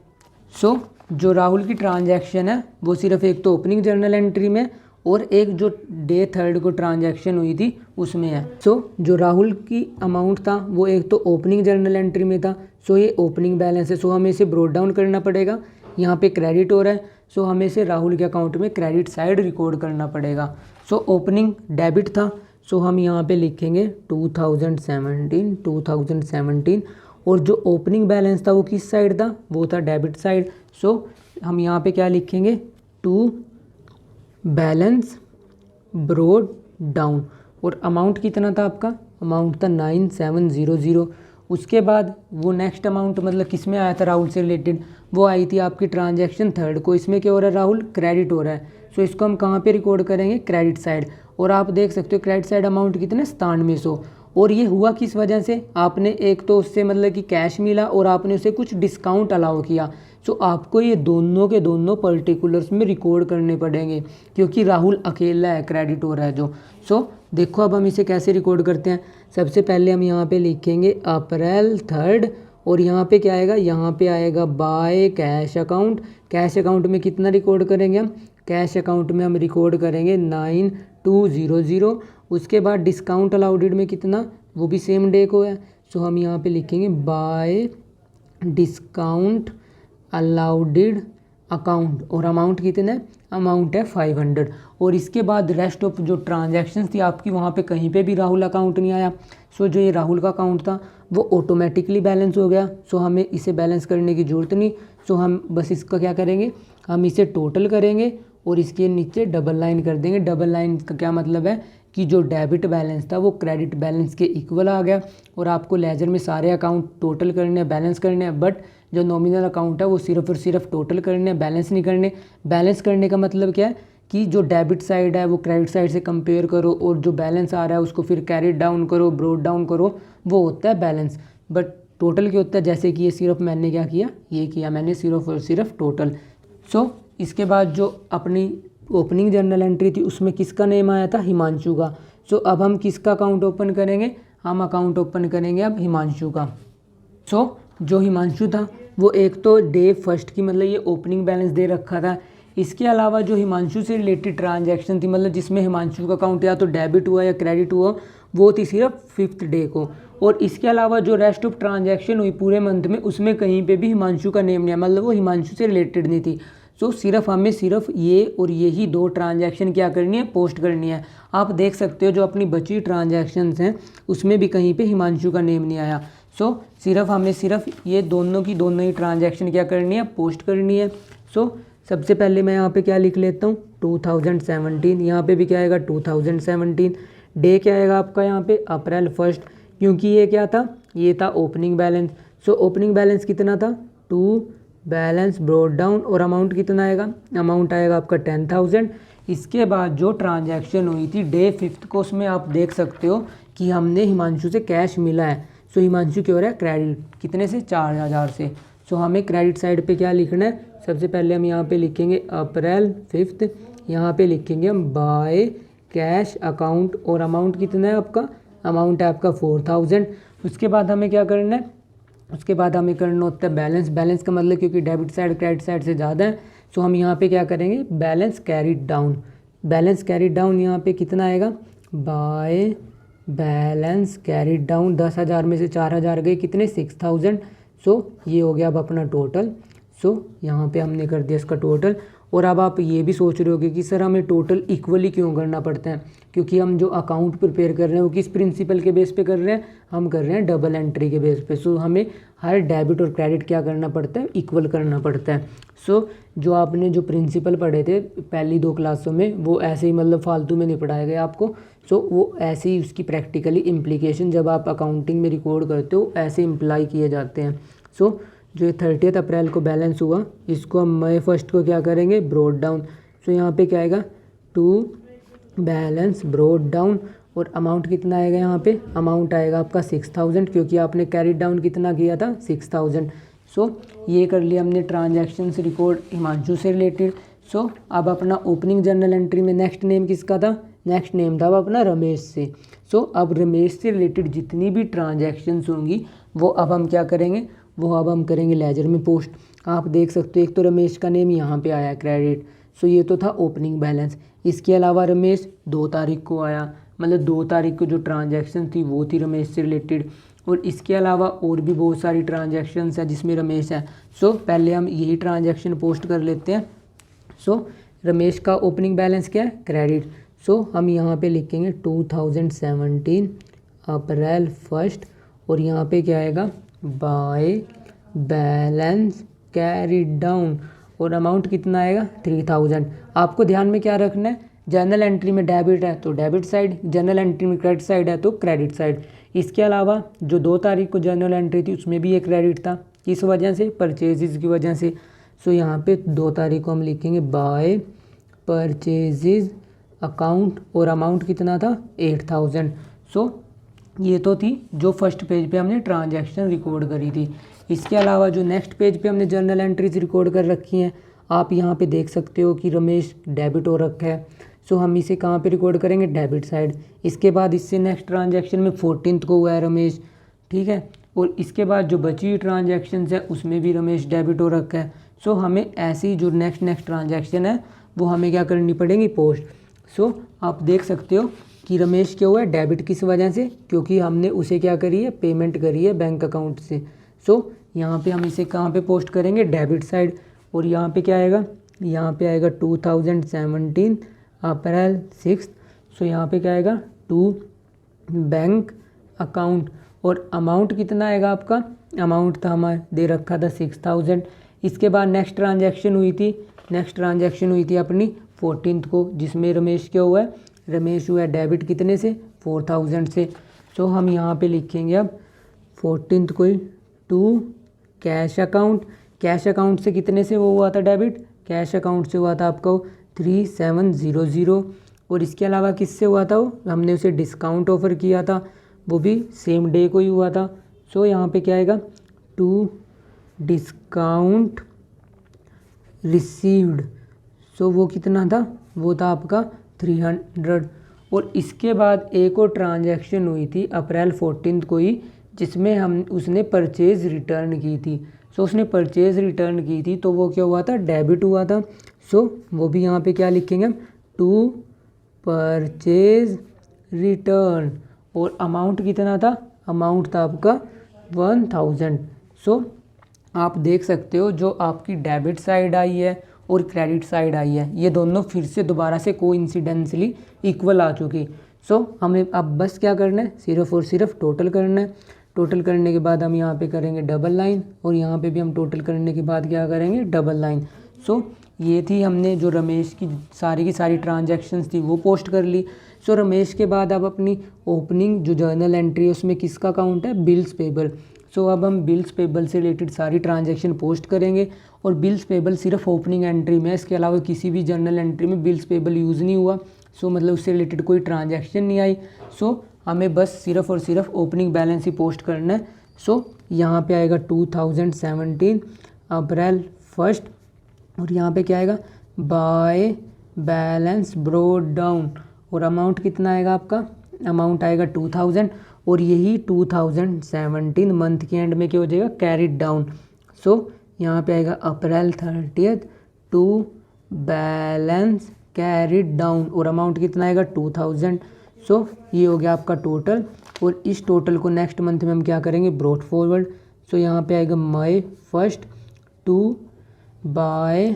सो जो राहुल की ट्रांजैक्शन है वो सिर्फ एक तो ओपनिंग जर्नल एंट्री में और एक जो डे 3 को ट्रांजैक्शन हुई थी उसमें है। सो जो राहुल की अमाउंट था वो एक तो ओपनिंग जर्नल एंट्री में था, सो ये ओपनिंग बैलेंस है, सो हमें इसे ब्रॉट डाउन करना पड़ेगा। यहाँ पे क्रेडिट हो रहा है, सो हमें इसे राहुल के अकाउंट में क्रेडिट साइड रिकॉर्ड करना पड़ेगा। सो ओपनिंग डेबिट था, सो हम यहाँ पे लिखेंगे 2017 और जो ओपनिंग बैलेंस था वो किस साइड था, वो था डेबिट साइड। सो हम यहाँ पे क्या लिखेंगे, टू बैलेंस ब्रोड डाउन, और अमाउंट कितना था आपका, अमाउंट था 9700। उसके बाद वो नेक्स्ट अमाउंट मतलब किस में आया था राहुल से रिलेटेड, वो आई थी आपकी ट्रांजैक्शन थर्ड को। इसमें क्या हो रहा है, राहुल क्रेडिट हो रहा है। सो इसको हम कहाँ पे रिकॉर्ड करेंगे, क्रेडिट साइड। और आप देख सकते हो क्रेडिट साइड अमाउंट कितने, 9700। और ये हुआ किस वजह से, आपने एक तो उससे मतलब कि कैश मिला और आपने उसे कुछ डिस्काउंट अलाउ किया। सो आपको ये दोनों के दोनों पर्टिकुलर्स में रिकॉर्ड करने पड़ेंगे, क्योंकि राहुल अकेला है क्रेडिट हो रहा है जो। सो देखो अब हम इसे कैसे रिकॉर्ड करते हैं। सबसे पहले हम यहाँ पे लिखेंगे अप्रैल 3rd, और यहाँ पे क्या आएगा, यहाँ पे आएगा by cash account. Cash account में कितना रिकॉर्ड करेंगे हम, कैश अकाउंट में हम रिकॉर्ड करेंगे 9200। उसके बाद डिस्काउंट अलाउडेड में कितना, वो भी सेम डे को है। सो हम यहाँ पे लिखेंगे बाय डिस्काउंट अलाउडेड अकाउंट, और अमाउंट कितना है, अमाउंट है 500। और इसके बाद रेस्ट ऑफ जो ट्रांजैक्शंस थी आपकी, वहाँ पे कहीं पे भी राहुल अकाउंट नहीं आया। सो जो ये राहुल का अकाउंट था वो ऑटोमेटिकली बैलेंस हो गया। सो हमें इसे बैलेंस करने की ज़रूरत नहीं। सो हम बस इसका क्या करेंगे, हम इसे टोटल करेंगे और इसके नीचे डबल लाइन कर देंगे। डबल लाइन का क्या मतलब है कि जो डेबिट बैलेंस था वो क्रेडिट बैलेंस के इक्वल आ गया। और आपको लेजर में सारे अकाउंट टोटल करने हैं, बैलेंस करने हैं, बट जो नॉमिनल अकाउंट है वो सिर्फ और सिर्फ टोटल करने हैं, बैलेंस नहीं करने। बैलेंस करने का मतलब क्या है कि जो डेबिट साइड है वो क्रेडिट साइड से कंपेयर करो, और जो बैलेंस आ रहा है उसको फिर कैरी डाउन करो, ब्रोड डाउन करो, वो होता है बैलेंस। बट टोटल क्या होता है, जैसे कि ये सिर्फ मैंने क्या किया, ये किया मैंने सिर्फ और सिर्फ टोटल। सो इसके बाद जो अपनी ओपनिंग जर्नल एंट्री थी उसमें किसका नेम आया था, हिमांशु का। सो अब हम किसका अकाउंट ओपन करेंगे, हम अकाउंट ओपन करेंगे अब हिमांशु का। सो जो हिमांशु था वो एक तो डे फर्स्ट की मतलब ये ओपनिंग बैलेंस दे रखा था। इसके अलावा जो हिमांशु से रिलेटेड ट्रांजैक्शन थी, मतलब जिसमें हिमांशु का अकाउंट या तो डेबिट हुआ या क्रेडिट हुआ, वो थी सिर्फ 5th डे को। और इसके अलावा जो रेस्ट ऑफ ट्रांजैक्शन हुई पूरे मंथ में, उसमें कहीं पे भी हिमांशु का नेम नहीं है, मतलब वो हिमांशु से रिलेटेड नहीं थी। सो सिर्फ हमें सिर्फ ये और यही 2 ट्रांजैक्शन क्या करनी है, पोस्ट करनी है। आप देख सकते हो जो अपनी बची ट्रांजैक्शंस हैं उसमें भी कहीं पे हिमांशु का नेम नहीं आया। सो सिर्फ हमें सिर्फ ये दोनों की दोनों ही ट्रांजैक्शन क्या करनी है, पोस्ट करनी है। सो सबसे पहले मैं यहाँ पे क्या लिख लेता हूँ, 2017। यहाँ पे भी क्या आएगा, 2017। डे क्या आएगा आपका यहाँ पे, अप्रैल 1st, क्योंकि ये क्या था, ये था opening balance. So opening balance कितना था, 2 बैलेंस ब्रोड डाउन, और अमाउंट कितना आएगा, अमाउंट आएगा आपका 10,000। इसके बाद जो ट्रांजैक्शन हुई थी डे 5th को, उसमें आप देख सकते हो कि हमने हिमांशु से कैश मिला है। सो हिमांशु क्या हो रहा है, क्रेडिट, कितने से, 4000 से। सो हमें क्रेडिट साइड पे क्या लिखना है, सबसे पहले हम यहाँ पे लिखेंगे अप्रैल 5th, यहाँ पे लिखेंगे हम बाय कैश अकाउंट, और अमाउंट कितना है आपका, अमाउंट है आपका 4000। उसके बाद हमें क्या करना है, उसके बाद हमें करना होता है बैलेंस। बैलेंस का मतलब क्योंकि डेबिट साइड क्रेडिट साइड से ज़्यादा है, सो हम यहाँ पे क्या करेंगे, balance carried down. Balance carried down यहाँ पे कितना आएगा, बाय बैलेंस कैरीड डाउन, 10,000 में से 4,000 गए, कितने, 6,000। सो ये हो गया अब अपना टोटल। सो यहाँ पे हमने कर दिया इसका टोटल। और अब आप ये भी सोच रहे होगे कि सर हमें टोटल इक्वली क्यों करना पड़ता है, क्योंकि हम जो अकाउंट प्रिपेयर कर रहे हैं वो किस प्रिंसिपल के बेस पे कर रहे हैं, हम कर रहे हैं डबल एंट्री के बेस पे। सो हमें हर डेबिट और क्रेडिट क्या करना पड़ता है, इक्वल करना पड़ता है। सो जो आपने जो प्रिंसिपल पढ़े थे पहली 2 क्लासों में, वो ऐसे ही मतलब फालतू में नहीं पढ़ाए गए आपको। सो वो ऐसे ही उसकी प्रैक्टिकली इम्प्लीकेशन जब आप अकाउंटिंग में रिकॉर्ड करते हो ऐसे इम्प्लाई किए जाते हैं। सो जो 30 अप्रैल को बैलेंस हुआ, इसको हम मई 1st को क्या करेंगे, ब्रोड डाउन। सो यहाँ पे क्या आएगा, 2 बैलेंस ब्रोड डाउन, और अमाउंट कितना आएगा यहाँ पे, अमाउंट आएगा आपका 6,000, क्योंकि आपने कैरीड डाउन कितना किया था, 6,000। सो ये कर लिया हमने ट्रांजैक्शन से रिकॉर्ड हिमांशु से रिलेटेड। सो अब अपना ओपनिंग जर्नल एंट्री में नेक्स्ट नेम किसका था, नेक्स्ट नेम था अपना रमेश से। सो अब रमेश से रिलेटेड जितनी भी ट्रांजैक्शंस होंगी वो अब हम क्या करेंगे, वो अब हम करेंगे लेजर में पोस्ट। आप देख सकते हो एक तो रमेश का नेम यहाँ पे आया क्रेडिट। सो ये तो था ओपनिंग बैलेंस। इसके अलावा रमेश 2 तारीख को आया, मतलब 2 तारीख को जो ट्रांजैक्शन थी वो थी रमेश से रिलेटेड। और इसके अलावा और भी बहुत सारी ट्रांजैक्शंस हैं जिसमें रमेश है। सो पहले हम यही ट्रांजैक्शन पोस्ट कर लेते हैं। सो रमेश का ओपनिंग बैलेंस क्या है, क्रेडिट। सो हम यहाँ पे लिखेंगे 2017 अप्रैल 1 और यहाँ पे क्या आएगा बाय बैलेंस कैरिड डाउन और अमाउंट कितना आएगा 3000। आपको ध्यान में क्या रखना है, जर्नल एंट्री में डेबिट है तो डेबिट साइड, जर्नल एंट्री में क्रेडिट साइड है तो क्रेडिट साइड। इसके अलावा जो 2 तारीख को जर्नल एंट्री थी उसमें भी एक क्रेडिट था, किस वजह से, परचेजेस की वजह से। सो यहाँ पे 2 तारीख को हम लिखेंगे बाय परचेजेस अकाउंट और अमाउंट कितना था 8000। सो ये तो थी जो फर्स्ट पेज पे हमने ट्रांजैक्शन रिकॉर्ड करी थी। इसके अलावा जो नेक्स्ट पेज पे हमने जर्नल एंट्रीज रिकॉर्ड कर रखी हैं, आप यहाँ पे देख सकते हो कि रमेश डेबिट हो रखा है। सो हम इसे कहाँ पे रिकॉर्ड करेंगे, डेबिट साइड। इसके बाद इससे नेक्स्ट ट्रांजैक्शन में 14 को हुआ है रमेश, ठीक है। और इसके बाद जो बची हुई ट्रांजैक्शन है उसमें भी रमेश डेबिट हो रखा है। सो हमें ऐसी जो नेक्स्ट ट्रांजैक्शन है वो हमें क्या करनी पड़ेगी, पोस्ट। सो आप देख सकते हो कि रमेश क्या हुआ है डेबिट, किस वजह से, क्योंकि हमने उसे क्या करी है, पेमेंट करी है बैंक अकाउंट से। सो यहाँ पे हम इसे कहाँ पे पोस्ट करेंगे, डेबिट साइड। और यहाँ पे क्या आएगा, यहाँ पे आएगा 2017 अप्रैल 6। सो यहाँ पे क्या आएगा, टू बैंक अकाउंट और अमाउंट कितना आएगा आपका, अमाउंट था हमारा दे रखा था 6000। इसके बाद नेक्स्ट ट्रांजैक्शन हुई थी अपनी 14 को, जिसमें रमेश क्या हुआ है, रमेश हुआ है डेबिट कितने से, 4000 से। सो हम यहाँ पे लिखेंगे अब 14 को टू कैश अकाउंट से कितने से वो हुआ था डेबिट, कैश अकाउंट से हुआ था आपका 3700। और इसके अलावा किससे हुआ था, वो हमने उसे डिस्काउंट ऑफर किया था, वो भी सेम डे को ही हुआ था। सो यहाँ पे क्या आएगा, टू डिस्काउंट रिसीव्ड। सो वो कितना था, वो था आपका 300। और इसके बाद एक और ट्रांजैक्शन हुई थी अप्रैल 14 को ही, जिसमें उसने परचेज रिटर्न की थी। सो उसने परचेज रिटर्न की थी तो वो क्या हुआ था, डेबिट हुआ था। सो वो भी यहाँ पे क्या लिखेंगे हम, टू परचेज रिटर्न। और अमाउंट कितना था, अमाउंट था आपका 1000। सो आप देख सकते हो जो आपकी डेबिट साइड आई है और क्रेडिट साइड आई है, ये दोनों फिर से दोबारा से कोइंसिडेंटली इक्वल आ चुकी। सो हमें अब बस क्या करना है, सिर्फ और सिर्फ टोटल करना है। टोटल करने के बाद हम यहाँ पे करेंगे डबल लाइन और यहाँ पे भी हम टोटल करने के बाद क्या करेंगे, डबल लाइन। सो ये थी हमने जो रमेश की सारी ट्रांजैक्शंस थी वो पोस्ट कर ली। सो रमेश के बाद अब अपनी ओपनिंग जो जर्नल एंट्री है उसमें किसका अकाउंट है, बिल्स पेबल। सो अब हम बिल्स पेबल से रिलेटेड सारी ट्रांजैक्शन पोस्ट करेंगे। और बिल्स पेबल सिर्फ ओपनिंग एंट्री में, इसके अलावा किसी भी जर्नल एंट्री में बिल्स पेबल यूज़ नहीं हुआ। सो मतलब उससे रिलेटेड कोई ट्रांजैक्शन नहीं आई। सो हमें बस सिर्फ और सिर्फ ओपनिंग बैलेंस ही पोस्ट करना है। सो यहाँ पे आएगा 2017 अप्रैल 1 और यहाँ पे क्या आएगा, बाय बैलेंस ब्रोड डाउन। और अमाउंट कितना आएगा आपका, अमाउंट आएगा 2000। और यही 2017 मंथ के एंड में क्या हो जाएगा, कैरिड डाउन। सो यहाँ पे आएगा अप्रैल 30 टू बैलेंस कैरिड डाउन और अमाउंट कितना आएगा 2000। सो ये हो गया आपका टोटल। और इस टोटल को नेक्स्ट मंथ में हम क्या करेंगे, ब्रॉट फॉरवर्ड। सो यहाँ पे आएगा मई 1 to by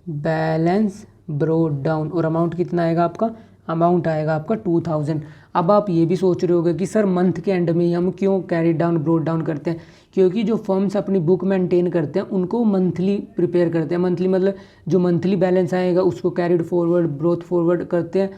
balance brought down और अमाउंट कितना आएगा आपका, अमाउंट आएगा आपका 2000। अब आप ये भी सोच रहे होगे कि सर मंथ के एंड में ही हम क्यों कैरी डाउन ब्रोड डाउन करते हैं, क्योंकि जो फर्म्स अपनी बुक मेंटेन करते हैं उनको मंथली प्रिपेयर करते हैं। मंथली मतलब जो मंथली बैलेंस आएगा उसको कैरिड फॉरवर्ड ब्रोथ फॉरवर्ड करते हैं।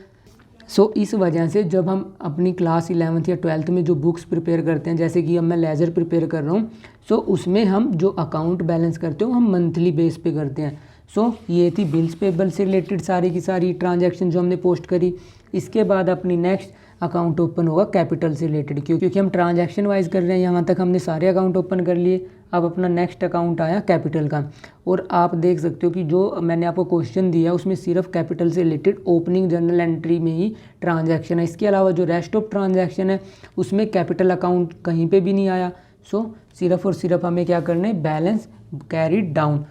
सो इस वजह से जब हम अपनी क्लास 11th या 12th में जो बुक्स प्रिपेयर करते हैं, जैसे कि अब मैं लेजर प्रिपेयर कर रहा हूँ, सो उसमें हम जो अकाउंट बैलेंस करते हो हम मंथली बेस पे करते हैं। सो ये थी बिल्स पेबल से रिलेटेड सारी की सारी ट्रांजैक्शन जो हमने पोस्ट करी। इसके बाद अपनी नेक्स्ट अकाउंट ओपन होगा कैपिटल से रिलेटेड, क्योंकि हम ट्रांजैक्शन वाइज कर रहे हैं। यहाँ तक हमने सारे अकाउंट ओपन कर लिए। अब अपना नेक्स्ट अकाउंट आया कैपिटल का। और आप देख सकते हो कि जो मैंने आपको क्वेश्चन दिया उसमें सिर्फ कैपिटल से रिलेटेड ओपनिंग जर्नल एंट्री में ही ट्रांजैक्शन है। इसके अलावा जो रेस्ट ऑफ ट्रांजैक्शन है उसमें कैपिटल अकाउंट कहीं पे भी नहीं आया। सो सिर्फ और सिर्फ हमें क्या करना है, बैलेंस कैरिड डाउन।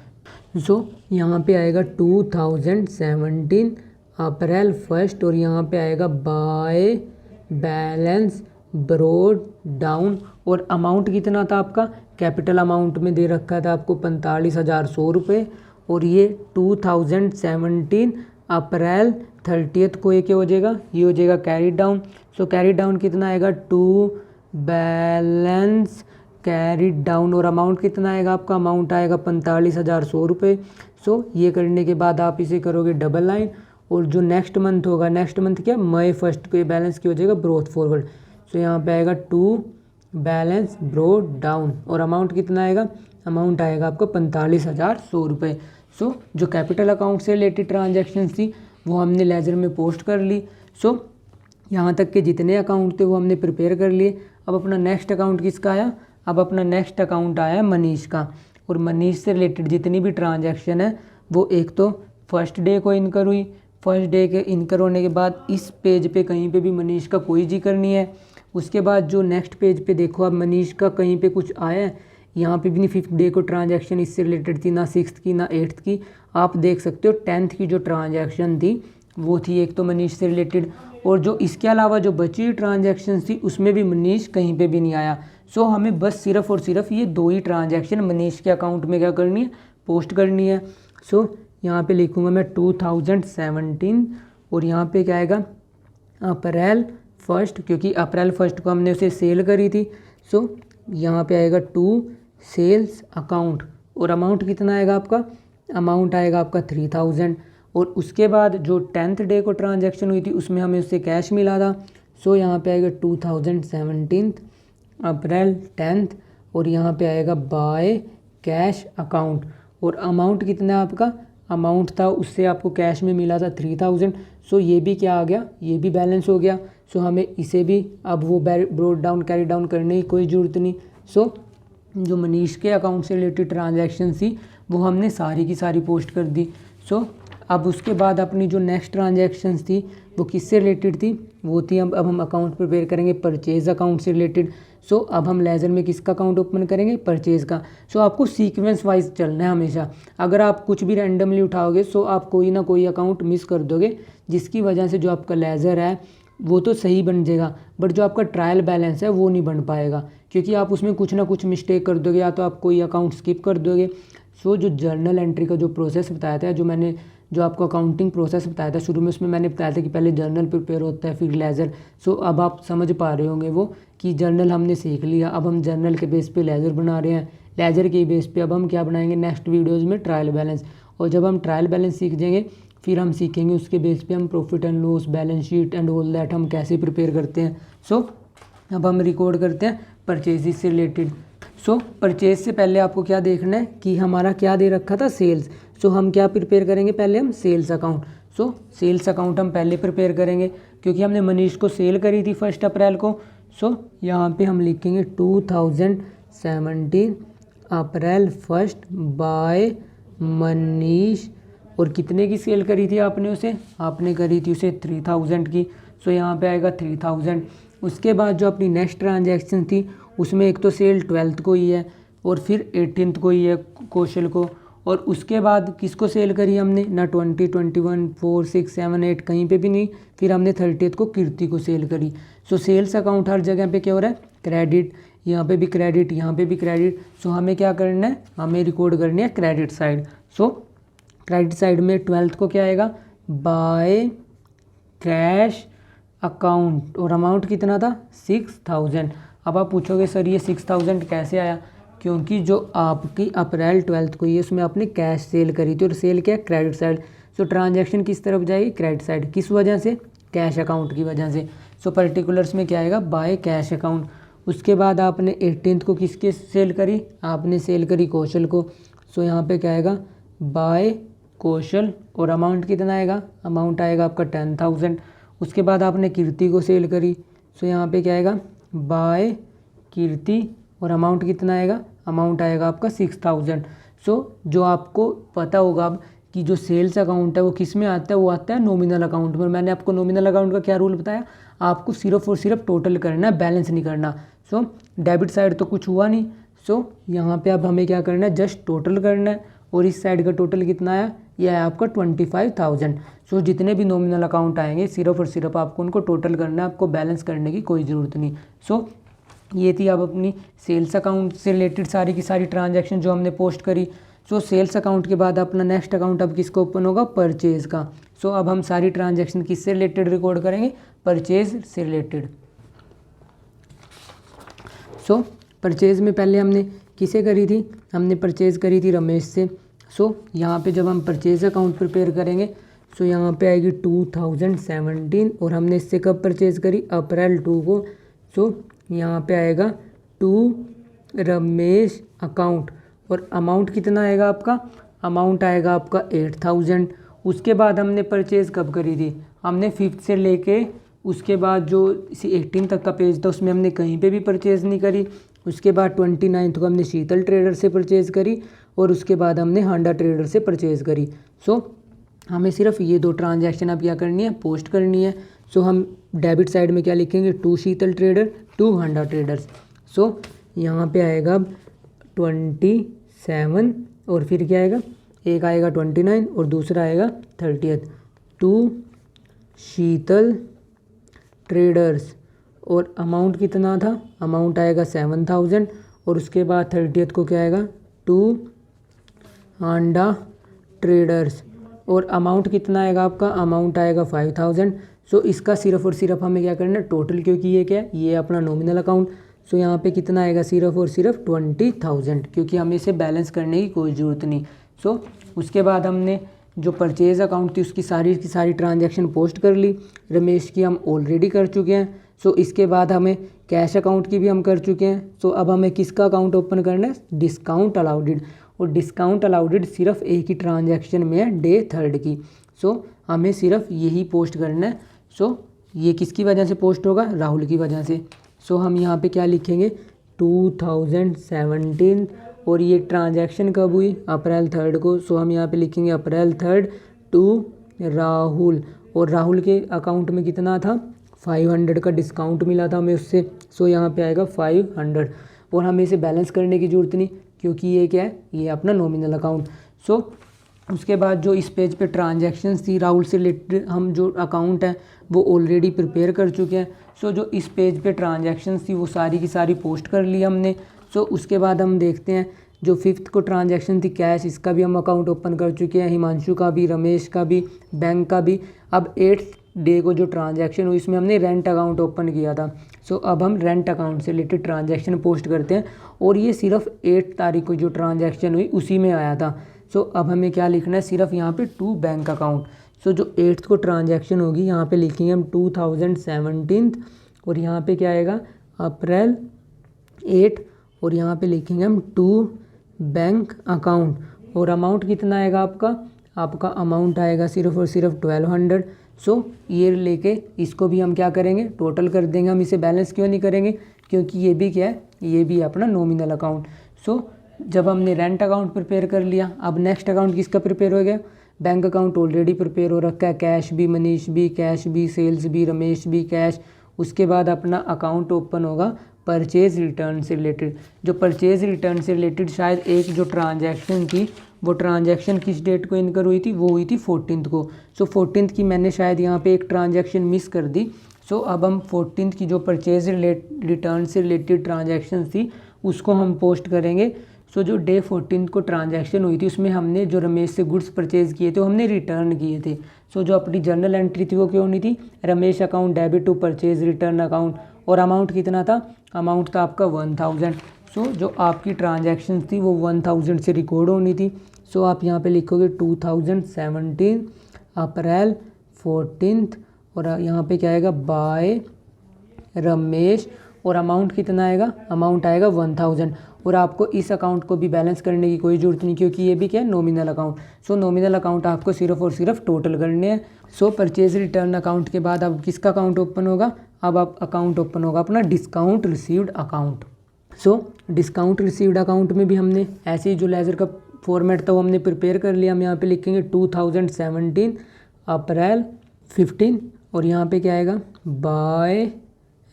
सो यहाँ पे आएगा 2017 अप्रैल 1 और यहाँ पे आएगा बाय बैलेंस ब्रोड डाउन। और अमाउंट कितना था आपका, कैपिटल अमाउंट में दे रखा था आपको 45,100 रुपये। और ये 2017 अप्रैल 30 को ये क्या हो जाएगा, ये हो जाएगा कैरी डाउन। सो कैरी डाउन कितना आएगा, टू बैलेंस कैरी डाउन, और अमाउंट कितना आएगा आपका, अमाउंट आएगा 45,100 रुपये। सो ये करने के बाद आप इसे करोगे डबल लाइन, और जो नेक्स्ट मंथ होगा, नेक्स्ट मंथ क्या, मई 1 को ये बैलेंस क्या हो जाएगा, ब्रोथ फॉरवर्ड। सो यहाँ पे आएगा टू बैलेंस ब्रो डाउन, और अमाउंट कितना आएगा, अमाउंट आएगा आपको 45,100 रुपये। सो जो कैपिटल अकाउंट से रिलेटेड ट्रांजैक्शन थी वो हमने लेजर में पोस्ट कर ली। सो यहाँ तक के जितने अकाउंट थे वो हमने प्रिपेयर कर लिए। अब अपना नेक्स्ट अकाउंट किसका आया, अब अपना नेक्स्ट अकाउंट आया मनीष का, और मनीष से रिलेटेड जितनी भी ट्रांजैक्शन है वो एक तो फर्स्ट डे को इनकर हुई, फर्स्ट डे के इनकर होने के बाद इस पेज पे कहीं पे भी मनीष का कोई जिक्र नहीं है। उसके बाद जो नेक्स्ट पेज पे देखो अब मनीष का कहीं पे कुछ आया है, यहाँ पे भी नहीं 5th डे को ट्रांजैक्शन इससे रिलेटेड थी, ना 6th की ना 8th की। आप देख सकते हो 10th की जो ट्रांजैक्शन थी वो थी एक तो मनीष से रिलेटेड, और जो इसके अलावा जो बची हुई ट्रांजैक्शन थी उसमें भी मनीष कहीं पे भी नहीं आया। सो हमें बस सिर्फ और सिर्फ ये दो ही ट्रांजैक्शन मनीष के अकाउंट में क्या करनी है, पोस्ट करनी है। सो यहाँ पे लिखूँगा मैं 2017, और यहाँ पे क्या आएगा, अप्रैल 1, क्योंकि अप्रैल 1 को हमने उसे सेल करी थी। सो यहाँ पे आएगा टू सेल्स अकाउंट, और अमाउंट कितना आएगा आपका, अमाउंट आएगा आपका 3000। और उसके बाद जो 10th डे को ट्रांजैक्शन हुई थी उसमें हमें उससे कैश मिला था। सो यहाँ पे आएगा 2017 अप्रैल 10th, और यहाँ पे आएगा बाय कैश अकाउंट, और अमाउंट कितना है आपका, अमाउंट था उससे आपको कैश में मिला था 3000। सो ये भी क्या आ गया, ये भी बैलेंस हो गया। सो हमें इसे भी अब वो ब्रोड डाउन कैरी डाउन करने की कोई ज़रूरत नहीं। सो जो मनीष के अकाउंट से रिलेटेड ट्रांजैक्शन थी वो हमने सारी की सारी पोस्ट कर दी। सो अब उसके बाद अपनी जो नेक्स्ट ट्रांजैक्शंस थी वो किससे रिलेटेड थी, वो थी अब हम अकाउंट प्रिपेयर करेंगे परचेज़ अकाउंट से रिलेटेड। सो अब हम लेजर में किसका अकाउंट ओपन करेंगे, परचेज़ का। सो आपको सीक्वेंस वाइज चलना है हमेशा। अगर आप कुछ भी रैंडमली उठाओगे सो आप कोई ना कोई अकाउंट मिस कर दोगे, जिसकी वजह से जो आपका लेजर है वो तो सही बन जाएगा, बट जो आपका ट्रायल बैलेंस है वो नहीं बन पाएगा, क्योंकि आप उसमें कुछ ना कुछ मिस्टेक कर दोगे, या तो आप कोई अकाउंट स्किप कर दोगे। सो जो जर्नल एंट्री का जो प्रोसेस बताया था, जो आपको अकाउंटिंग प्रोसेस बताया था शुरू में, उसमें मैंने बताया था कि पहले जर्नल प्रिपेयर होता है फिर लेजर। सो अब आप समझ पा रहे होंगे वो कि जर्नल हमने सीख लिया, अब हम जर्नल के बेस पे लेजर बना रहे हैं, लेजर के बेस पे अब हम क्या बनाएंगे नेक्स्ट वीडियोज़ में, ट्रायल बैलेंस। और जब हम ट्रायल बैलेंस सीख जाएंगे फिर हम सीखेंगे उसके बेस पे हम profit and loss, balance sheet and all that हम कैसे प्रिपेयर करते हैं। सो अब हम रिकॉर्ड करते हैं परचेज से रिलेटेड। सो परचेज से पहले आपको क्या देखना है कि हमारा क्या दे रखा था, सेल्स। सो हम क्या प्रिपेयर करेंगे, पहले हम sales account. So sales account हम पहले प्रिपेयर करेंगे क्योंकि हमने मनीष को सेल करी थी 1 अप्रैल को। सो यहाँ पे हम लिखेंगे 2017 अप्रैल 1 बाय मनीष, और कितने की सेल करी थी आपने उसे, आपने करी थी उसे 3000 की। सो यहाँ पे आएगा 3000। उसके बाद जो अपनी नेक्स्ट ट्रांजैक्शन थी उसमें एक तो सेल 12th को ही है और फिर 18th को ही है कौशल को, और उसके बाद किसको सेल करी हमने, ना 20, 21, 4, 6, 7, 8 कहीं पे भी नहीं, फिर हमने 30th को कीर्ति को सेल करी। सो सेल्स अकाउंट हर जगह पे क्या हो रहा है, क्रेडिट, यहाँ पे भी क्रेडिट, यहाँ पे भी क्रेडिट। सो हमें क्या करना है, हमें रिकॉर्ड करनी है क्रेडिट साइड। सो क्रेडिट साइड में 12th को क्या आएगा, बाय कैश अकाउंट, और अमाउंट कितना था 6000। अब आप पूछोगे सर ये 6000 कैसे आया, क्योंकि जो आपकी अप्रैल 12th को ये उसमें आपने कैश सेल करी थी, और सेल क्या, क्रेडिट साइड। सो ट्रांजैक्शन किस तरफ जाएगी, क्रेडिट साइड। किस वजह से, कैश अकाउंट की वजह से। सो पर्टिकुलर्स में क्या आएगा, बाय कैश अकाउंट। उसके बाद आपने 18th को किसके सेल करी, आपने सेल करी कौशल को। सो यहाँ पे क्या आएगा, बाय कौशल, और अमाउंट कितना आएगा, अमाउंट आएगा आपका 10000। उसके बाद आपने कीर्ति को सेल करी। सो यहाँ पे क्या आएगा, बाय कीर्ति, और अमाउंट कितना आएगा, अमाउंट आएगा आपका 6000। सो जो आपको पता होगा अब कि जो सेल्स अकाउंट है वो किस में आता है, वो आता है नॉमिनल अकाउंट में। मैंने आपको नॉमिनल अकाउंट का क्या रूल बताया, आपको सिर्फ और सिर्फ टोटल करना है, बैलेंस नहीं करना। सो डेबिट साइड तो कुछ हुआ नहीं। सो यहाँ पे अब हमें क्या करना है, जस्ट टोटल करना है, और इस साइड का टोटल कितना आया, यह है आपका 25000। सो जितने भी नॉमिनल अकाउंट आएंगे सिर्फ और सिर्फ आपको उनको टोटल करना है, आपको बैलेंस करने की कोई ज़रूरत नहीं। सो ये थी अब अपनी सेल्स अकाउंट से रिलेटेड सारी की सारी ट्रांजैक्शन जो हमने पोस्ट करी। सो सेल्स अकाउंट के बाद अपना नेक्स्ट अकाउंट अब किसका ओपन होगा, परचेज का। सो अब हम सारी ट्रांजैक्शन किससे रिलेटेड रिकॉर्ड करेंगे, परचेज से रिलेटेड। सो परचेज में पहले हमने किसे करी थी, हमने परचेज करी थी रमेश से। सो यहाँ पे जब हम परचेज अकाउंट प्रिपेयर करेंगे सो यहाँ पे आएगी 2017 और हमने इससे कब परचेज करी, अप्रैल 2 को। सो यहाँ पे आएगा टू रमेश अकाउंट और अमाउंट कितना आएगा आपका, अमाउंट आएगा आपका 8000। उसके बाद हमने परचेज़ कब करी थी, हमने 5th से लेके उसके बाद जो 18 तक का पेज था उसमें हमने कहीं पे भी परचेज़ नहीं करी। उसके बाद 29 को हमने शीतल ट्रेडर से परचेज़ करी और उसके बाद हमने हांडा ट्रेडर से परचेज़ करी। सो हमें सिर्फ ये 2 ट्रांजैक्शन अब क्या करनी है, पोस्ट करनी है। सो हम डेबिट साइड में क्या लिखेंगे, 2 शीतल ट्रेडर 2 हांडा ट्रेडर्स। सो यहाँ पे आएगा अब 27 और फिर क्या आएगा, एक आएगा 29 और दूसरा आएगा 30th, 2 शीतल ट्रेडर्स और अमाउंट कितना था, अमाउंट आएगा 7000 और उसके बाद 30th को क्या आएगा, 2 हांडा ट्रेडर्स और अमाउंट कितना आएगा आपका, अमाउंट आएगा 5000। सो इसका सिर्फ और सिर्फ हमें क्या करना है, टोटल, क्योंकि ये क्या है, ये अपना नॉमिनल अकाउंट। सो यहाँ पे कितना आएगा, सिर्फ और सिर्फ 20000, क्योंकि हमें इसे बैलेंस करने की कोई ज़रूरत नहीं। सो उसके बाद हमने जो परचेज़ अकाउंट थी उसकी सारी की सारी ट्रांजैक्शन पोस्ट कर ली। रमेश की हम ऑलरेडी कर चुके हैं। सो इसके बाद हमें कैश अकाउंट की भी हम कर चुके हैं। सो अब हमें किसका अकाउंट ओपन करना है, डिस्काउंट अलाउडेड, और डिस्काउंट अलाउडेड सिर्फ एक ही ट्रांजैक्शन में है, डे 3rd की। सो हमें सिर्फ यही पोस्ट करना है। सो ये किसकी वजह से पोस्ट होगा, राहुल की वजह से। सो हम यहाँ पे क्या लिखेंगे, 2017 और ये ट्रांजैक्शन कब हुई, अप्रैल 3rd को। सो हम यहाँ पे लिखेंगे अप्रैल 3rd टू राहुल, और राहुल के अकाउंट में कितना था, 500 का डिस्काउंट मिला था हमें उससे। सो यहाँ पे आएगा 500 और हमें इसे बैलेंस करने की ज़रूरत नहीं, क्योंकि ये क्या है, ये अपना नॉमिनल अकाउंट। सो उसके बाद जो इस पेज पे ट्रांजैक्शंस थी राहुल से रिलेटेड, हम जो अकाउंट है वो ऑलरेडी प्रिपेयर कर चुके हैं। सो जो इस पेज पे ट्रांजैक्शंस थी वो सारी की सारी पोस्ट कर ली हमने। सो उसके बाद हम देखते हैं जो 5th को ट्रांजैक्शन थी कैश, इसका भी हम अकाउंट ओपन कर चुके हैं, हिमांशु का भी, रमेश का भी, बैंक का भी। अब 8th डे को जो ट्रांजैक्शन हुई इसमें हमने रेंट अकाउंट ओपन किया था। सो अब हम रेंट अकाउंट से रिलेटेड ट्रांजैक्शन पोस्ट करते हैं, और ये सिर्फ 8 तारीख को जो ट्रांजैक्शन हुई उसी में आया था। सो अब हमें क्या लिखना है, सिर्फ यहाँ पे 2 बैंक अकाउंट। सो जो 8th को ट्रांजैक्शन होगी यहाँ पे लिखेंगे हम 2017 और यहाँ पे क्या आएगा, अप्रैल 8 और यहाँ पे लिखेंगे हम 2 बैंक अकाउंट, और अमाउंट कितना आएगा आपका अमाउंट आएगा सिर्फ और सिर्फ 1200। सो ये लेके इसको भी हम क्या करेंगे, टोटल कर देंगे। हम इसे बैलेंस क्यों नहीं करेंगे, क्योंकि ये भी क्या है, ये भी अपना नॉमिनल अकाउंट। सो जब हमने रेंट अकाउंट प्रिपेयर कर लिया, अब नेक्स्ट अकाउंट किसका प्रिपेयर हो गया, बैंक अकाउंट ऑलरेडी प्रिपेयर हो रखा है, कैश भी मनीष भी, कैश भी, सेल्स भी, रमेश भी, कैश। उसके बाद अपना अकाउंट ओपन होगा परचेज़ रिटर्न से रिलेटेड। जो परचेज़ रिटर्न से रिलेटेड शायद एक जो ट्रांजैक्शन थी वो ट्रांजैक्शन किस डेट को इनकर हुई थी, वो हुई थी 14th को। सो 14th की मैंने शायद यहाँ पे एक ट्रांजैक्शन मिस कर दी। सो अब हम 14th की जो परचेज़ रिटर्न से रिलेटेड ट्रांजैक्शन थी उसको हम पोस्ट करेंगे। सो जो डे 14th को ट्रांजैक्शन हुई थी उसमें हमने जो रमेश से गुड्स परचेज़ किए थे वो हमने रिटर्न किए थे। सो जो अपनी जर्नल एंट्री थी वो क्यों नहीं थी, Ramesh account debit to purchase return account, और अमाउंट कितना था, अमाउंट था आपका 1000। सो जो आपकी ट्रांजैक्शन थी वो 1000 से रिकॉर्ड होनी थी। सो आप यहाँ पे लिखोगे 2017 अप्रैल 14 और यहाँ पे क्या आएगा, बाय रमेश, और अमाउंट कितना आएगा, अमाउंट आएगा 1000। और आपको इस अकाउंट को भी बैलेंस करने की कोई ज़रूरत नहीं, क्योंकि ये भी क्या है, नॉमिनल अकाउंट। सो नॉमिनल अकाउंट आपको सिर्फ और सिर्फ टोटल करने हैं। सो परचेज़ रिटर्न अकाउंट के बाद अब किसका अकाउंट ओपन होगा, अब आप अकाउंट ओपन होगा अपना discount received account. So discount received account में भी हमने ऐसे ही जो लेजर का फॉर्मेट था वो हमने प्रिपेयर कर लिया। हम यहाँ पे लिखेंगे 2017 अप्रैल 15 और यहाँ पे क्या आएगा, बाय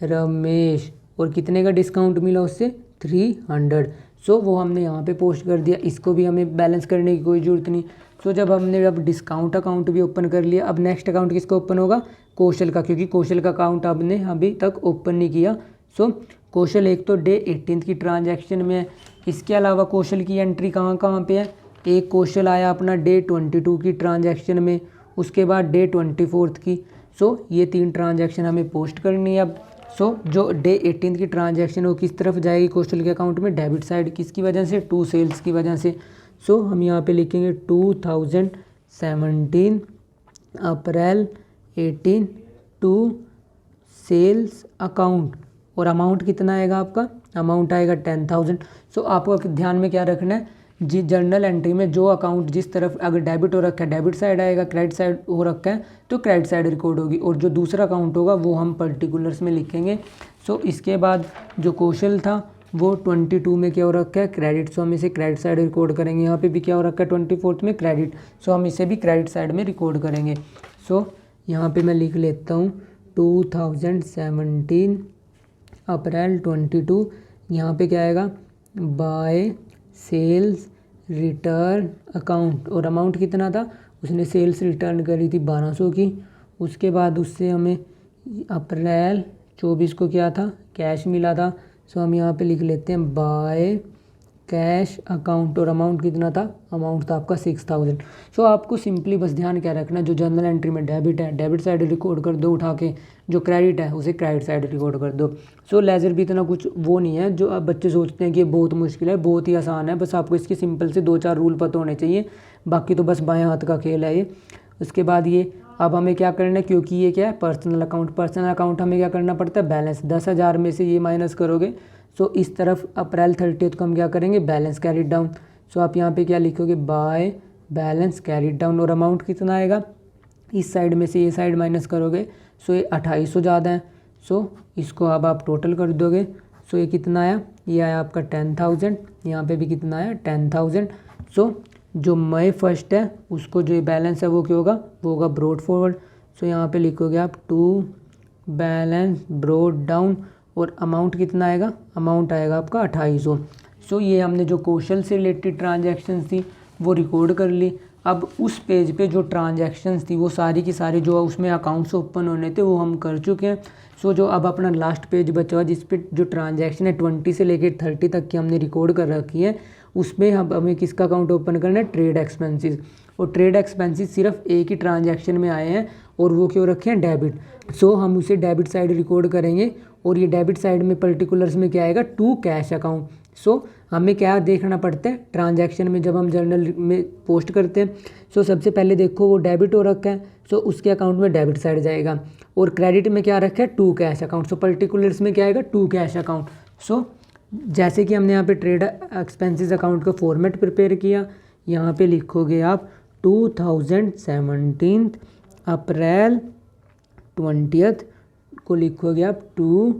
रमेश, और कितने का डिस्काउंट मिला उससे, 300। सो वो हमने यहाँ पे पोस्ट कर दिया, इसको भी हमें बैलेंस करने की कोई ज़रूरत नहीं। सो जब हमने अब डिस्काउंट अकाउंट भी ओपन कर लिया, अब नेक्स्ट अकाउंट किसका ओपन होगा, कौशल का, क्योंकि कौशल का अकाउंट आपने अभी तक ओपन नहीं किया। सो कौशल एक तो डे 18 की ट्रांजैक्शन में है, इसके अलावा कौशल की एंट्री कहाँ कहाँ पे है, एक क्वेश्चन आया अपना डे 22 की ट्रांजैक्शन में, उसके बाद डे 24 की। सो ये 3 ट्रांजैक्शन हमें पोस्ट करनी है अब। सो जो डे 18 की ट्रांजैक्शन वो किस तरफ जाएगी कोस्टल के अकाउंट में, डेबिट साइड, किसकी वजह से, टू सेल्स की वजह से। सो हम यहाँ पे लिखेंगे 2017 अप्रैल 18 टू सेल्स अकाउंट, और अमाउंट कितना आएगा आपका, अमाउंट आएगा 10,000। सो आपको ध्यान में क्या रखना है, जी जर्नल एंट्री में जो अकाउंट जिस तरफ अगर डेबिट हो रखा है डेबिट साइड आएगा, क्रेडिट साइड हो रखा है तो क्रेडिट साइड रिकॉर्ड होगी, और जो दूसरा अकाउंट होगा वो हम पर्टिकुलर्स में लिखेंगे। सो इसके बाद जो क्वेश्चन था वो 22 में क्या हो रखा है, क्रेडिट। सो हम इसे क्रेडिट साइड रिकॉर्ड करेंगे। यहाँ पे भी क्या हो रखा है 24 में क्रेडिट, सो हम इसे भी क्रेडिट साइड में रिकॉर्ड करेंगे। सो यहाँ पे मैं लिख लेता हूँ 2017 अप्रैल 22, यहाँ पे क्या आएगा, बाय सेल्स रिटर्न अकाउंट, और अमाउंट कितना था, उसने सेल्स रिटर्न करी थी 1200 की। उसके बाद उससे हमें अप्रैल 24 को क्या था, कैश मिला था। सो हम यहाँ पे लिख लेते हैं बाय कैश अकाउंट, और अमाउंट कितना था, अमाउंट था आपका 6,000। सो आपको सिंपली बस ध्यान क्या रखना, जो जर्नल एंट्री में डेबिट है डेबिट साइड रिकॉर्ड कर दो उठा के, जो क्रेडिट है उसे क्रेडिट साइड रिकॉर्ड कर दो। सो लेजर भी इतना कुछ वो नहीं है जो अब बच्चे सोचते हैं कि ये बहुत मुश्किल है, बहुत ही आसान है। बस आपको इसके सिंपल से 2-4 रूल पता होने चाहिए, बाकी तो बस बाएं हाथ का खेल है ये। उसके बाद ये अब हमें क्या करना है, क्योंकि ये क्या है पर्सनल अकाउंट, पर्सनल अकाउंट हमें क्या करना पड़ता है, बैलेंस 10,000 में से ये माइनस करोगे। सो इस तरफ अप्रैल 30 को हम क्या करेंगे, बैलेंस कैरिड डाउन। सो आप यहाँ पे क्या लिखोगे, बाय बैलेंस कैरिड डाउन, और अमाउंट कितना आएगा, इस साइड में से ये साइड माइनस करोगे। सो ये 2800 ज़्यादा है, सो इसको अब आप टोटल कर दोगे। सो ये कितना आया, ये आया आपका 10,000, यहाँ पे भी कितना आया 10,000। सो जो मई 1 है उसको जो बैलेंस है वो क्या होगा, वो होगा ब्रॉड फॉरवर्ड। सो यहाँ पे लिखोगे आप टू बैलेंस ब्रॉड डाउन, और अमाउंट कितना आएगा, अमाउंट आएगा आपका 2800। सो ये हमने जो क्वेश्चन से रिलेटेड ट्रांजैक्शंस थी वो रिकॉर्ड कर ली। अब उस पेज पे जो ट्रांजैक्शंस थी वो सारी की सारी जो उसमें अकाउंट्स ओपन होने थे वो हम कर चुके हैं। सो जो अब अपना लास्ट पेज बचा हुआ जिस पे जो ट्रांजैक्शन है 20 से लेकर 30 तक की हमने रिकॉर्ड कर रखी है, उसमें हमें किसका अकाउंट ओपन करना है, ट्रेड एक्सपेंसेस। और ट्रेड एक्सपेंसेस सिर्फ एक ही ट्रांजैक्शन में आए हैं और वो क्यों रखे हैं, डेबिट। सो हम उसे डेबिट साइड रिकॉर्ड करेंगे, और ये डेबिट साइड में पर्टिकुलर्स में क्या आएगा, टू कैश अकाउंट। सो हमें क्या देखना पड़ता है ट्रांजैक्शन में जब हम जर्नल में पोस्ट करते हैं। सो सबसे पहले देखो वो डेबिट हो रखा है, सो उसके अकाउंट में डेबिट साइड जाएगा, और क्रेडिट में क्या रखा है, to cash account. So particulars में क्या आएगा, टू कैश अकाउंट। सो जैसे कि हमने यहाँ पे ट्रेड एक्सपेंसेस अकाउंट का फॉर्मेट प्रिपेयर किया, यहाँ पे लिखोगे आप 2017 अप्रैल 20 को लिखोगे आप टू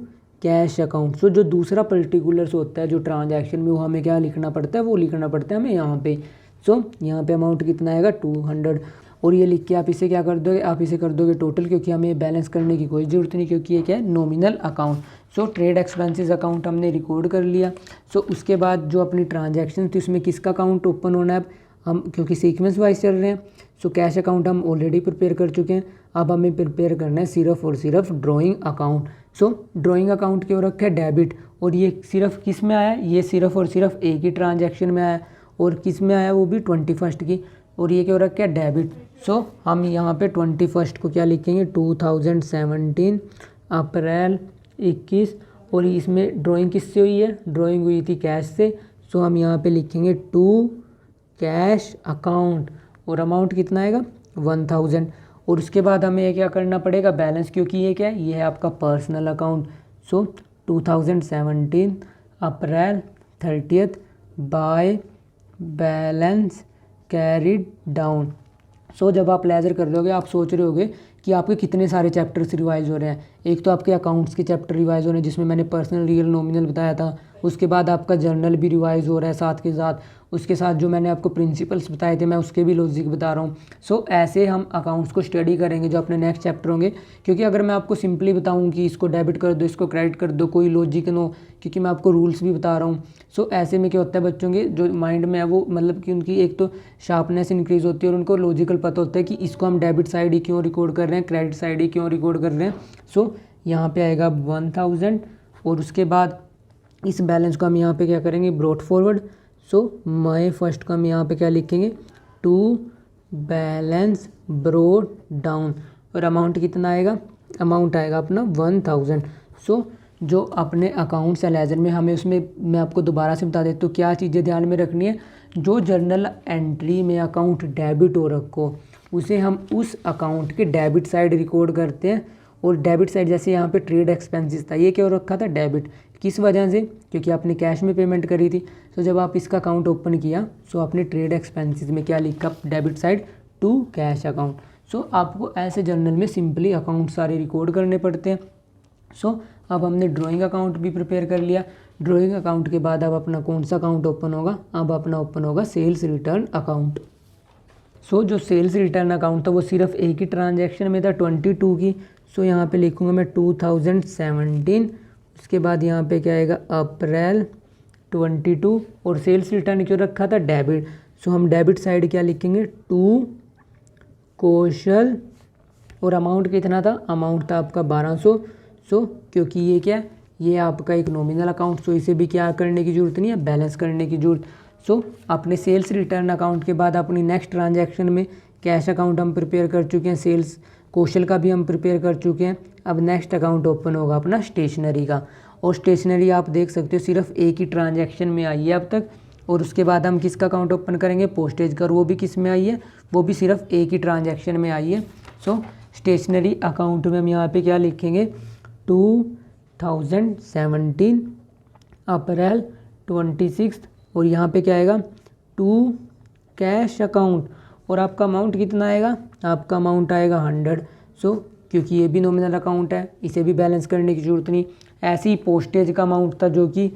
कैश अकाउंट। सो जो दूसरा पर्टिकुलर्स होता है जो ट्रांजैक्शन में वो हमें क्या लिखना पड़ता है, वो लिखना पड़ता है हमें यहाँ पे। सो यहाँ पे अमाउंट कितना आएगा 200, और ये लिख के आप इसे क्या कर दोगे, आप इसे कर दोगे टोटल, क्योंकि हमें बैलेंस करने की कोई ज़रूरत नहीं क्योंकि ये क्या है, nominal account. So trade expenses account हमने रिकॉर्ड कर लिया। सो उसके बाद जो अपनी ट्रांजैक्शन थी उसमें किसका अकाउंट ओपन होना है, हम क्योंकि सीक्वेंस वाइज चल रहे हैं। सो कैश अकाउंट हम ऑलरेडी प्रिपेयर कर चुके हैं, अब हमें प्रिपेयर करना है सिर्फ और सिर्फ ड्राइंग अकाउंट। सो ड्राइंग अकाउंट क्यों रखा है, डेबिट, और ये सिर्फ किस में आया, ये सिर्फ और सिर्फ एक ही ट्रांजैक्शन में आया, और किस में आया, वो भी 21 की, और ये क्यों रखा है, डेबिट। सो हम यहाँ पे 21 को क्या लिखेंगे, 2017 अप्रैल 21, और इसमें ड्राइंग किससे हुई है, ड्राइंग हुई थी कैश से। सो हम यहाँ पे लिखेंगे टू कैश अकाउंट, और अमाउंट कितना आएगा 1000, और उसके बाद हमें क्या करना पड़ेगा, बैलेंस, क्योंकि ये क्या है, ये है आपका personal account. So 2017 April 30 by balance carried down. So जब आप लेजर कर रहे होगे आप सोच रहे होगे कि आपके कितने सारे चैप्टर्स रिवाइज हो रहे हैं। एक तो आपके अकाउंट्स के चैप्टर रिवाइज हो रहे हैं जिसमें मैंने पर्सनल रियल नॉमिनल बताया था, उसके बाद आपका जर्नल भी रिवाइज हो रहा है साथ के साथ, उसके साथ जो मैंने आपको प्रिंसिपल्स बताए थे मैं उसके भी लॉजिक बता रहा हूँ। सो ऐसे हम अकाउंट्स को स्टडी करेंगे जो अपने नेक्स्ट चैप्टर होंगे, क्योंकि अगर मैं आपको सिंपली बताऊँ कि इसको डेबिट कर दो इसको क्रेडिट कर दो, कोई लॉजिक नो, क्योंकि मैं आपको रूल्स भी बता रहा हूँ। सो ऐसे में क्या होता है, बच्चों के जो माइंड में है वो मतलब कि उनकी एक तो शार्पनेस इंक्रीज़ होती है और उनको लॉजिकल पता होता है कि इसको हम डेबिट साइड ही क्यों रिकॉर्ड कर रहे हैं, क्रेडिट साइड ही क्यों रिकॉर्ड कर रहे हैं। सो यहाँ पे आएगा 1000, और उसके बाद इस बैलेंस को हम यहाँ पे क्या करेंगे, ब्रॉट फॉरवर्ड। सो मई फर्स्ट को हम यहाँ पे क्या लिखेंगे, टू बैलेंस ब्रोड डाउन, और अमाउंट कितना आएगा, अमाउंट आएगा अपना 1000। सो जो अपने अकाउंट्स या लेजर में हमें उसमें मैं आपको दोबारा से बता देता हूँ क्या चीज़ें ध्यान में रखनी है। जो जर्नल एंट्री में अकाउंट डेबिट हो रखो उसे हम उस अकाउंट के डेबिट साइड रिकॉर्ड करते हैं। और डेबिट साइड जैसे यहाँ पे ट्रेड एक्सपेंसेस था, ये क्या हो रखा था, डेबिट। किस वजह से, क्योंकि आपने कैश में पेमेंट करी थी। तो जब आप इसका अकाउंट ओपन किया सो आपने ट्रेड एक्सपेंसेस में क्या लिखा, debit side to cash account. So आपको ऐसे जर्नल में सिंपली अकाउंट सारे रिकॉर्ड करने पड़ते हैं। सो अब हमने ड्राइंग अकाउंट भी प्रिपेयर कर लिया। ड्राइंग अकाउंट के बाद अब अपना कौन सा अकाउंट ओपन होगा, अब अपना ओपन होगा सेल्स रिटर्न अकाउंट। सो जो सेल्स रिटर्न अकाउंट था वो सिर्फ एक ही ट्रांजैक्शन में था 22 की। सो यहाँ पे लिखूँगा मैं 2017। उसके बाद यहाँ पे क्या आएगा, अप्रैल 22। और सेल्स रिटर्न क्यों रखा था, डेबिट। सो हम डेबिट साइड क्या लिखेंगे, टू कौशल। और अमाउंट कितना था, अमाउंट था आपका 1200। सो क्योंकि ये क्या है, ये आपका एक नॉमिनल अकाउंट, सो इसे भी क्या करने की ज़रूरत नहीं है, बैलेंस करने की ज़रूरत। सो अपने सेल्स रिटर्न अकाउंट के बाद अपनी नेक्स्ट ट्रांजैक्शन में कैश अकाउंट हम प्रिपेयर कर चुके हैं, सेल्स कौशल का भी हम प्रिपेयर कर चुके हैं। अब नेक्स्ट अकाउंट ओपन होगा अपना स्टेशनरी का। और स्टेशनरी आप देख सकते हो सिर्फ एक ही ट्रांजैक्शन में आई है अब तक। और उसके बाद हम किसका अकाउंट ओपन करेंगे, पोस्टेज का, वो भी किस में आई है, वो भी सिर्फ एक ही ट्रांजैक्शन में आई है। सो स्टेशनरी अकाउंट में हम यहाँ पे क्या लिखेंगे, 2017 अप्रैल 26। और यहाँ पे क्या आएगा, टू कैश अकाउंट। और आपका अमाउंट कितना आएगा, आपका अमाउंट आएगा 100। सो क्योंकि ये भी नॉमिनल अकाउंट है, इसे भी बैलेंस करने की ज़रूरत नहीं। ऐसे ही पोस्टेज का अमाउंट था जो कि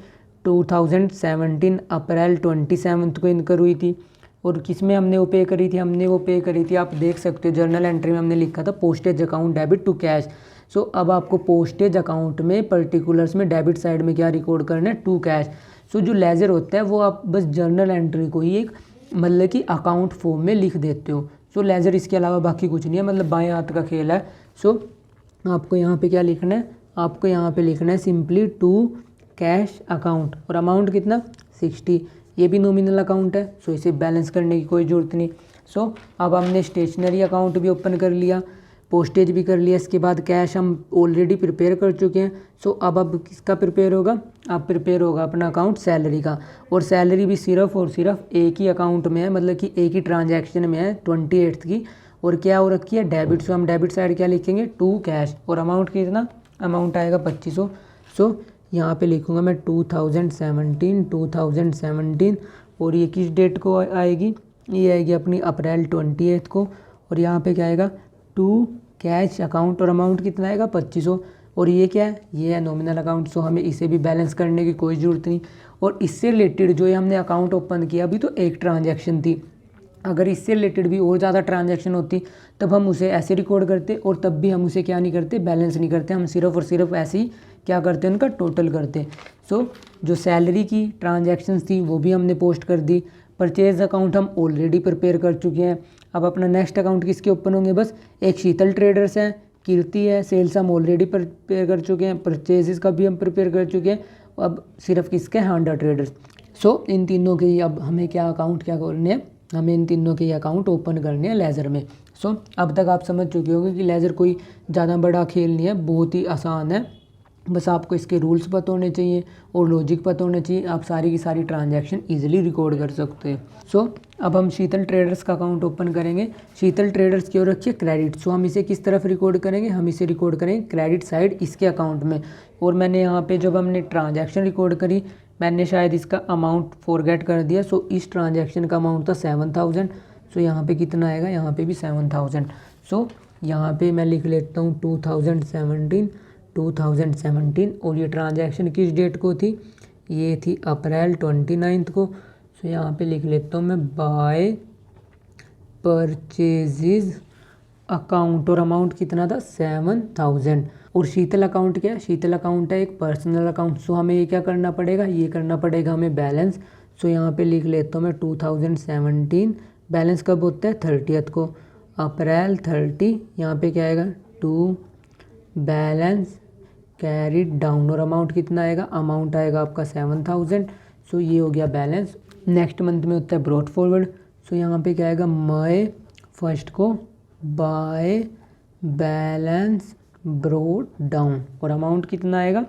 2017 अप्रैल 27 को इनकर हुई थी। और किस में हमने वो पे करी थी, हमने वो पे करी थी, आप देख सकते हो जर्नल एंट्री में हमने लिखा था postage account debit to cash. So अब आपको पोस्टेज अकाउंट में पर्टिकुलर्स में डेबिट साइड में क्या रिकॉर्ड करना है, टू कैश। सो जो लेजर होता है वो आप बस जर्नल एंट्री को ही एक मतलब कि अकाउंट फॉर्म में लिख देते हो। सो लेजर इसके अलावा बाकी कुछ नहीं है, मतलब बाएं हाथ का खेल है। सो आपको यहाँ पे क्या लिखना है, आपको यहाँ पे लिखना है सिंपली टू कैश अकाउंट। और अमाउंट कितना, 60। ये भी नॉमिनल अकाउंट है, सो इसे बैलेंस करने की कोई ज़रूरत नहीं। सो अब हमने स्टेशनरी अकाउंट भी ओपन कर लिया, पोस्टेज भी कर लिया। इसके बाद कैश हम ऑलरेडी प्रिपेयर कर चुके हैं। सो अब किसका प्रिपेयर होगा, अब प्रिपेयर होगा अपना अकाउंट सैलरी का। और सैलरी भी सिर्फ और सिर्फ एक ही अकाउंट में है, मतलब कि एक ही ट्रांजैक्शन में है 28 की। और क्या हो रखी है, डेबिट। सो हम डेबिट साइड क्या लिखेंगे, टू कैश। और अमाउंट कितना, अमाउंट आएगा 2500। सो यहाँ पे लिखूँगा मैं 2017। और ये किस डेट को आएगी, ये आएगी अपनी अप्रैल 28 को। और यहाँ पे क्या आएगा, टू कैश अकाउंट। और अमाउंट कितना आएगा, 2500। और ये क्या है, ये है नॉमिनल अकाउंट। सो हमें इसे भी बैलेंस करने की कोई ज़रूरत नहीं। और इससे रिलेटेड जो ये हमने अकाउंट ओपन किया अभी तो एक ट्रांजैक्शन थी, अगर इससे रिलेटेड भी और ज़्यादा ट्रांजैक्शन होती तब हम उसे ऐसे रिकॉर्ड करते, और तब भी हम उसे क्या नहीं करते, बैलेंस नहीं करते। हम सिर्फ और सिर्फ ऐसे ही क्या करते, उनका टोटल करते। सो जो सैलरी की ट्रांजैक्शंस थी वो भी हमने पोस्ट कर दी। परचेज अकाउंट हम ऑलरेडी प्रिपेयर कर चुके हैं। अब अपना नेक्स्ट अकाउंट किसके ओपन होंगे, बस एक शीतल ट्रेडर्स है, कीर्ति है। सेल्स हम ऑलरेडी प्रिपेयर कर चुके हैं, परचेजेस का भी हम प्रिपेयर कर चुके हैं। अब सिर्फ किसके, हांडा ट्रेडर्स। सो इन तीनों के ही अब हमें क्या अकाउंट क्या करने हैं, हमें इन तीनों के अकाउंट ओपन करने हैं लेज़र में। सो अब तक आप समझ चुके होंगे कि लेज़र कोई ज़्यादा बड़ा खेल नहीं है, बहुत ही आसान है। बस आपको इसके रूल्स पता होने चाहिए और लॉजिक पता होने चाहिए, आप सारी की सारी ट्रांजैक्शन इजीली रिकॉर्ड कर सकते हैं। सो अब हम शीतल ट्रेडर्स का अकाउंट ओपन करेंगे। शीतल ट्रेडर्स की ओर रखिए क्रेडिट। सो हम इसे किस तरफ रिकॉर्ड करेंगे, हम इसे रिकॉर्ड करेंगे क्रेडिट साइड इसके अकाउंट में। और मैंने यहाँ पे जब हमने ट्रांजैक्शन रिकॉर्ड करी मैंने शायद इसका अमाउंट फॉरगेट कर दिया। सो इस ट्रांजैक्शन का अमाउंट था 7000। सो यहाँ पे कितना आएगा, यहाँ पे भी 7000। सो यहाँ पे मैं लिख लेता हूँ 2017। और ये ट्रांजैक्शन किस डेट को थी, ये थी अप्रैल 29 को। सो यहाँ पे लिख लेता हूँ मैं बाय परचेजेज अकाउंट। और अमाउंट कितना था, 7000। और शीतल अकाउंट क्या है, शीतल अकाउंट है एक पर्सनल अकाउंट। सो हमें ये क्या करना पड़ेगा, ये करना पड़ेगा हमें बैलेंस। सो यहाँ पे लिख लेता हूँ मैं 2017। बैलेंस कब होता है, 30th को, अप्रैल 30। यहाँ पे क्या आएगा, टू बैलेंस कैरिड डाउन। और अमाउंट कितना आएगा, अमाउंट आएगा आपका 7000। सो ये हो गया बैलेंस। नेक्स्ट मंथ में होता है ब्रॉट फॉरवर्ड। सो यहाँ पे क्या आएगा, मई फर्स्ट को बाय बैलेंस ब्रोट डाउन, और अमाउंट कितना आएगा,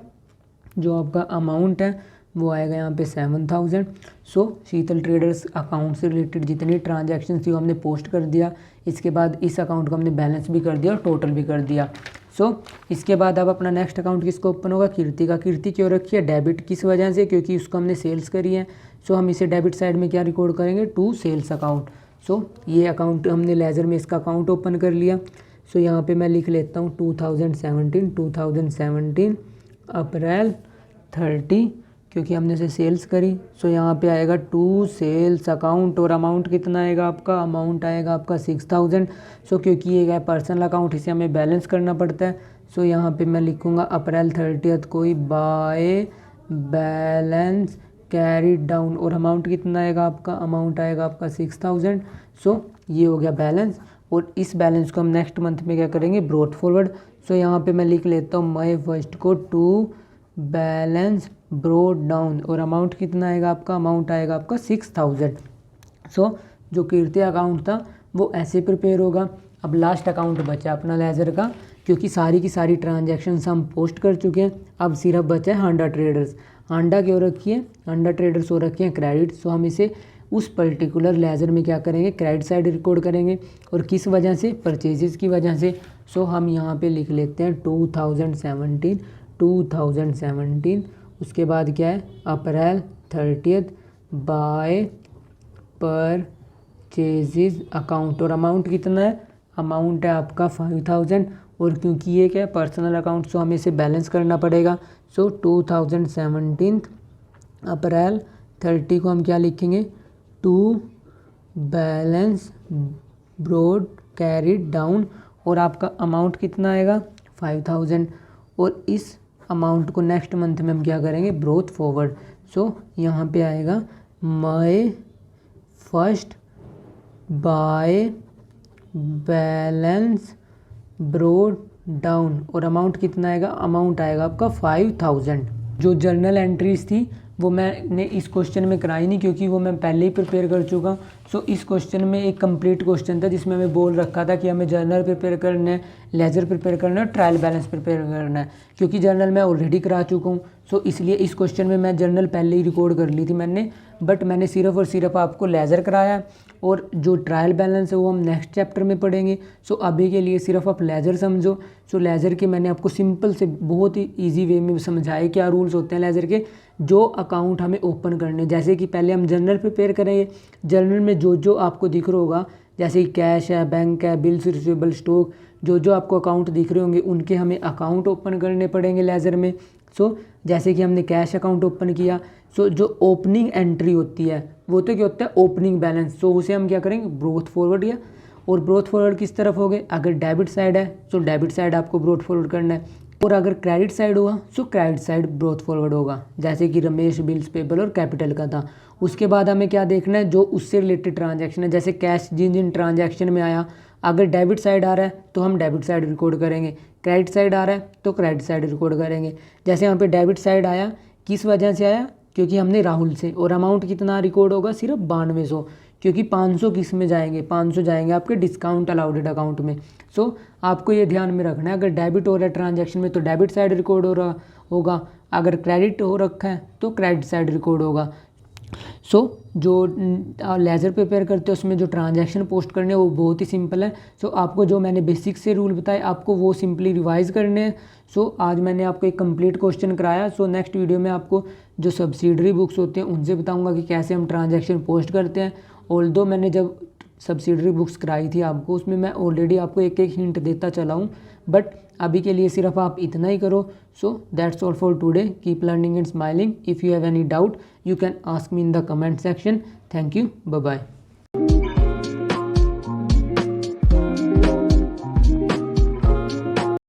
जो आपका अमाउंट है वो आएगा यहाँ पे 7000। सो शीतल ट्रेडर्स अकाउंट से रिलेटेड जितनी ट्रांजैक्शन थी वो हमने पोस्ट कर दिया। इसके बाद इस अकाउंट को हमने बैलेंस भी कर दिया और टोटल भी कर दिया। सो इसके बाद अब अपना नेक्स्ट अकाउंट किसको ओपन होगा, कीर्ति का। कीर्ति क्यों रखी है, डेबिट किस वजह से, क्योंकि उसको हमने सेल्स करी है। सो हम इसे डेबिट साइड में क्या रिकॉर्ड करेंगे, टू सेल्स अकाउंट। सो ये अकाउंट हमने लेजर में इसका अकाउंट ओपन कर लिया। सो यहाँ पे मैं लिख लेता हूँ 2017 अप्रैल 30, क्योंकि हमने इसे सेल्स करी। सो यहाँ पे आएगा टू सेल्स अकाउंट, और अमाउंट कितना आएगा आपका, अमाउंट आएगा आपका 6000। सो क्योंकि ये है पर्सनल अकाउंट, इसे हमें बैलेंस करना पड़ता है। सो यहाँ पे मैं लिखूँगा अप्रैल 30 को ही बाय बैलेंस कैरीड डाउन, और अमाउंट कितना आएगा आपका, अमाउंट आएगा आपका 6000। सो ये हो गया बैलेंस, और इस बैलेंस को हम नेक्स्ट मंथ में क्या करेंगे, ब्रॉट फॉरवर्ड। सो यहाँ पे मैं लिख लेता हूँ मई फर्स्ट को टू बैलेंस ब्रोट डाउन, और अमाउंट कितना आएगा आपका, अमाउंट आएगा आपका 6000। सो जो कीर्ति अकाउंट था वो ऐसे प्रिपेयर होगा। अब लास्ट अकाउंट बचा अपना लेजर का, क्योंकि सारी की सारी ट्रांजैक्शंस हम पोस्ट कर चुके हैं। अब सिर्फ बचा है हांडा ट्रेडर्स। हांडा क्यों रखी है, हांडा ट्रेडर्स हो रखे हैं क्रेडिट। सो हम इसे उस पर्टिकुलर लेजर में क्या करेंगे, क्रेडिट साइड रिकॉर्ड करेंगे, और किस वजह से, परचेजेस की वजह से। सो हम यहाँ पे लिख लेते हैं 2017, उसके बाद क्या है, अप्रैल 30 बाय परचेजेस अकाउंट, और अमाउंट कितना है, अमाउंट है आपका 5000। और क्योंकि ये क्या है पर्सनल अकाउंट, सो हमें इसे बैलेंस करना पड़ेगा। सो 2017 अप्रैल 30 को हम क्या लिखेंगे, to balance brought carried down, और आपका अमाउंट कितना आएगा 5000। और इस अमाउंट को नेक्स्ट मंथ में हम क्या करेंगे, ब्रोथ फॉरवर्ड। सो यहाँ पे आएगा May first by balance brought down, और अमाउंट कितना आएगा, अमाउंट आएगा आपका 5000। जो जर्नल एंट्रीज थी वो मैंने इस क्वेश्चन में कराई नहीं, क्योंकि वो मैं पहले ही प्रिपेयर कर चुका हूँ। सो इस क्वेश्चन में एक कंप्लीट क्वेश्चन था जिसमें हमें बोल रखा था कि हमें जर्नल प्रिपेयर करना है, लेजर प्रिपेयर करना है, ट्रायल बैलेंस प्रिपेयर करना है। क्योंकि जर्नल मैं ऑलरेडी करा चुका हूँ, सो इसलिए इस क्वेश्चन में मैं जर्नल पहले ही रिकॉर्ड कर ली थी मैंने, बट मैंने सिर्फ और सिर्फ आपको लेजर कराया, और जो ट्रायल बैलेंस है वो हम नेक्स्ट चैप्टर में पढ़ेंगे। सो अभी के लिए सिर्फ आप लेजर समझो। सो लेजर के मैंने आपको सिंपल से बहुत ही ईजी वे में समझाए क्या रूल्स होते हैं लेजर के, जो अकाउंट हमें ओपन करने। जैसे कि पहले हम जर्नल प्रिपेयर करेंगे, जर्नल में जो जो आपको दिख रहा होगा, जैसे कि कैश है, बैंक है, बिल्स रिसीवेबल, स्टॉक, जो जो आपको अकाउंट दिख रहे होंगे उनके हमें अकाउंट ओपन करने पड़ेंगे लेजर में। सो जैसे कि हमने कैश अकाउंट ओपन किया, सो जो ओपनिंग एंट्री होती है वो तो क्या होता है, ओपनिंग बैलेंस। सो उसे हम क्या करेंगे, ब्रोथ फॉरवर्ड किया। और ब्रोथ फॉरवर्ड किस तरफ हो गए, अगर डेबिट साइड है सो डेबिट साइड आपको ब्रोथ फॉरवर्ड करना है, और अगर क्रेडिट साइड हुआ सो क्रेडिट साइड ब्रोथ फॉरवर्ड होगा। जैसे कि रमेश बिल्स पेबल और कैपिटल का था। उसके बाद हमें क्या देखना है, जो उससे रिलेटेड ट्रांजैक्शन है, जैसे कैश जिन जिन ट्रांजैक्शन में आया, अगर डेबिट साइड आ रहा है तो हम डेबिट साइड रिकॉर्ड करेंगे, क्रेडिट साइड आ रहा है तो क्रेडिट साइड रिकॉर्ड करेंगे। जैसे यहाँ पे डेबिट साइड आया, किस वजह से आया, क्योंकि हमने राहुल से, और अमाउंट कितना रिकॉर्ड होगा, सिर्फ 9200, क्योंकि 500 किस में जाएंगे, 500 जाएंगे आपके डिस्काउंट अलाउडेड अकाउंट में। सो आपको ये ध्यान में रखना है, अगर डेबिट हो रहा है ट्रांजैक्शन में तो डेबिट साइड रिकॉर्ड हो रहा होगा, अगर क्रेडिट हो रखा है तो क्रेडिट साइड रिकॉर्ड होगा। सो जो लेजर प्रिपेयर करते हैं उसमें जो ट्रांजैक्शन पोस्ट करने हैं वो बहुत ही सिंपल है। सो आपको जो मैंने बेसिक से रूल बताए आपको वो सिंपली रिवाइज करने हैं। सो आज मैंने आपको एक कंप्लीट क्वेश्चन कराया। सो नेक्स्ट वीडियो में आपको जो सब्सिडरी बुक्स होते हैं उनसे बताऊंगा कि कैसे हम ट्रांजैक्शन पोस्ट करते हैं। ऑल्दो मैंने जब सब्सिडरी बुक्स कराई थी आपको, उसमें मैं ऑलरेडी आपको एक एक हिंट देता चला हूँ, बट अभी के लिए सिर्फ आप इतना ही करो। So that's all for today, keep learning and smiling. If you have any doubt you can ask me in the comment section. Thank you, bye bye.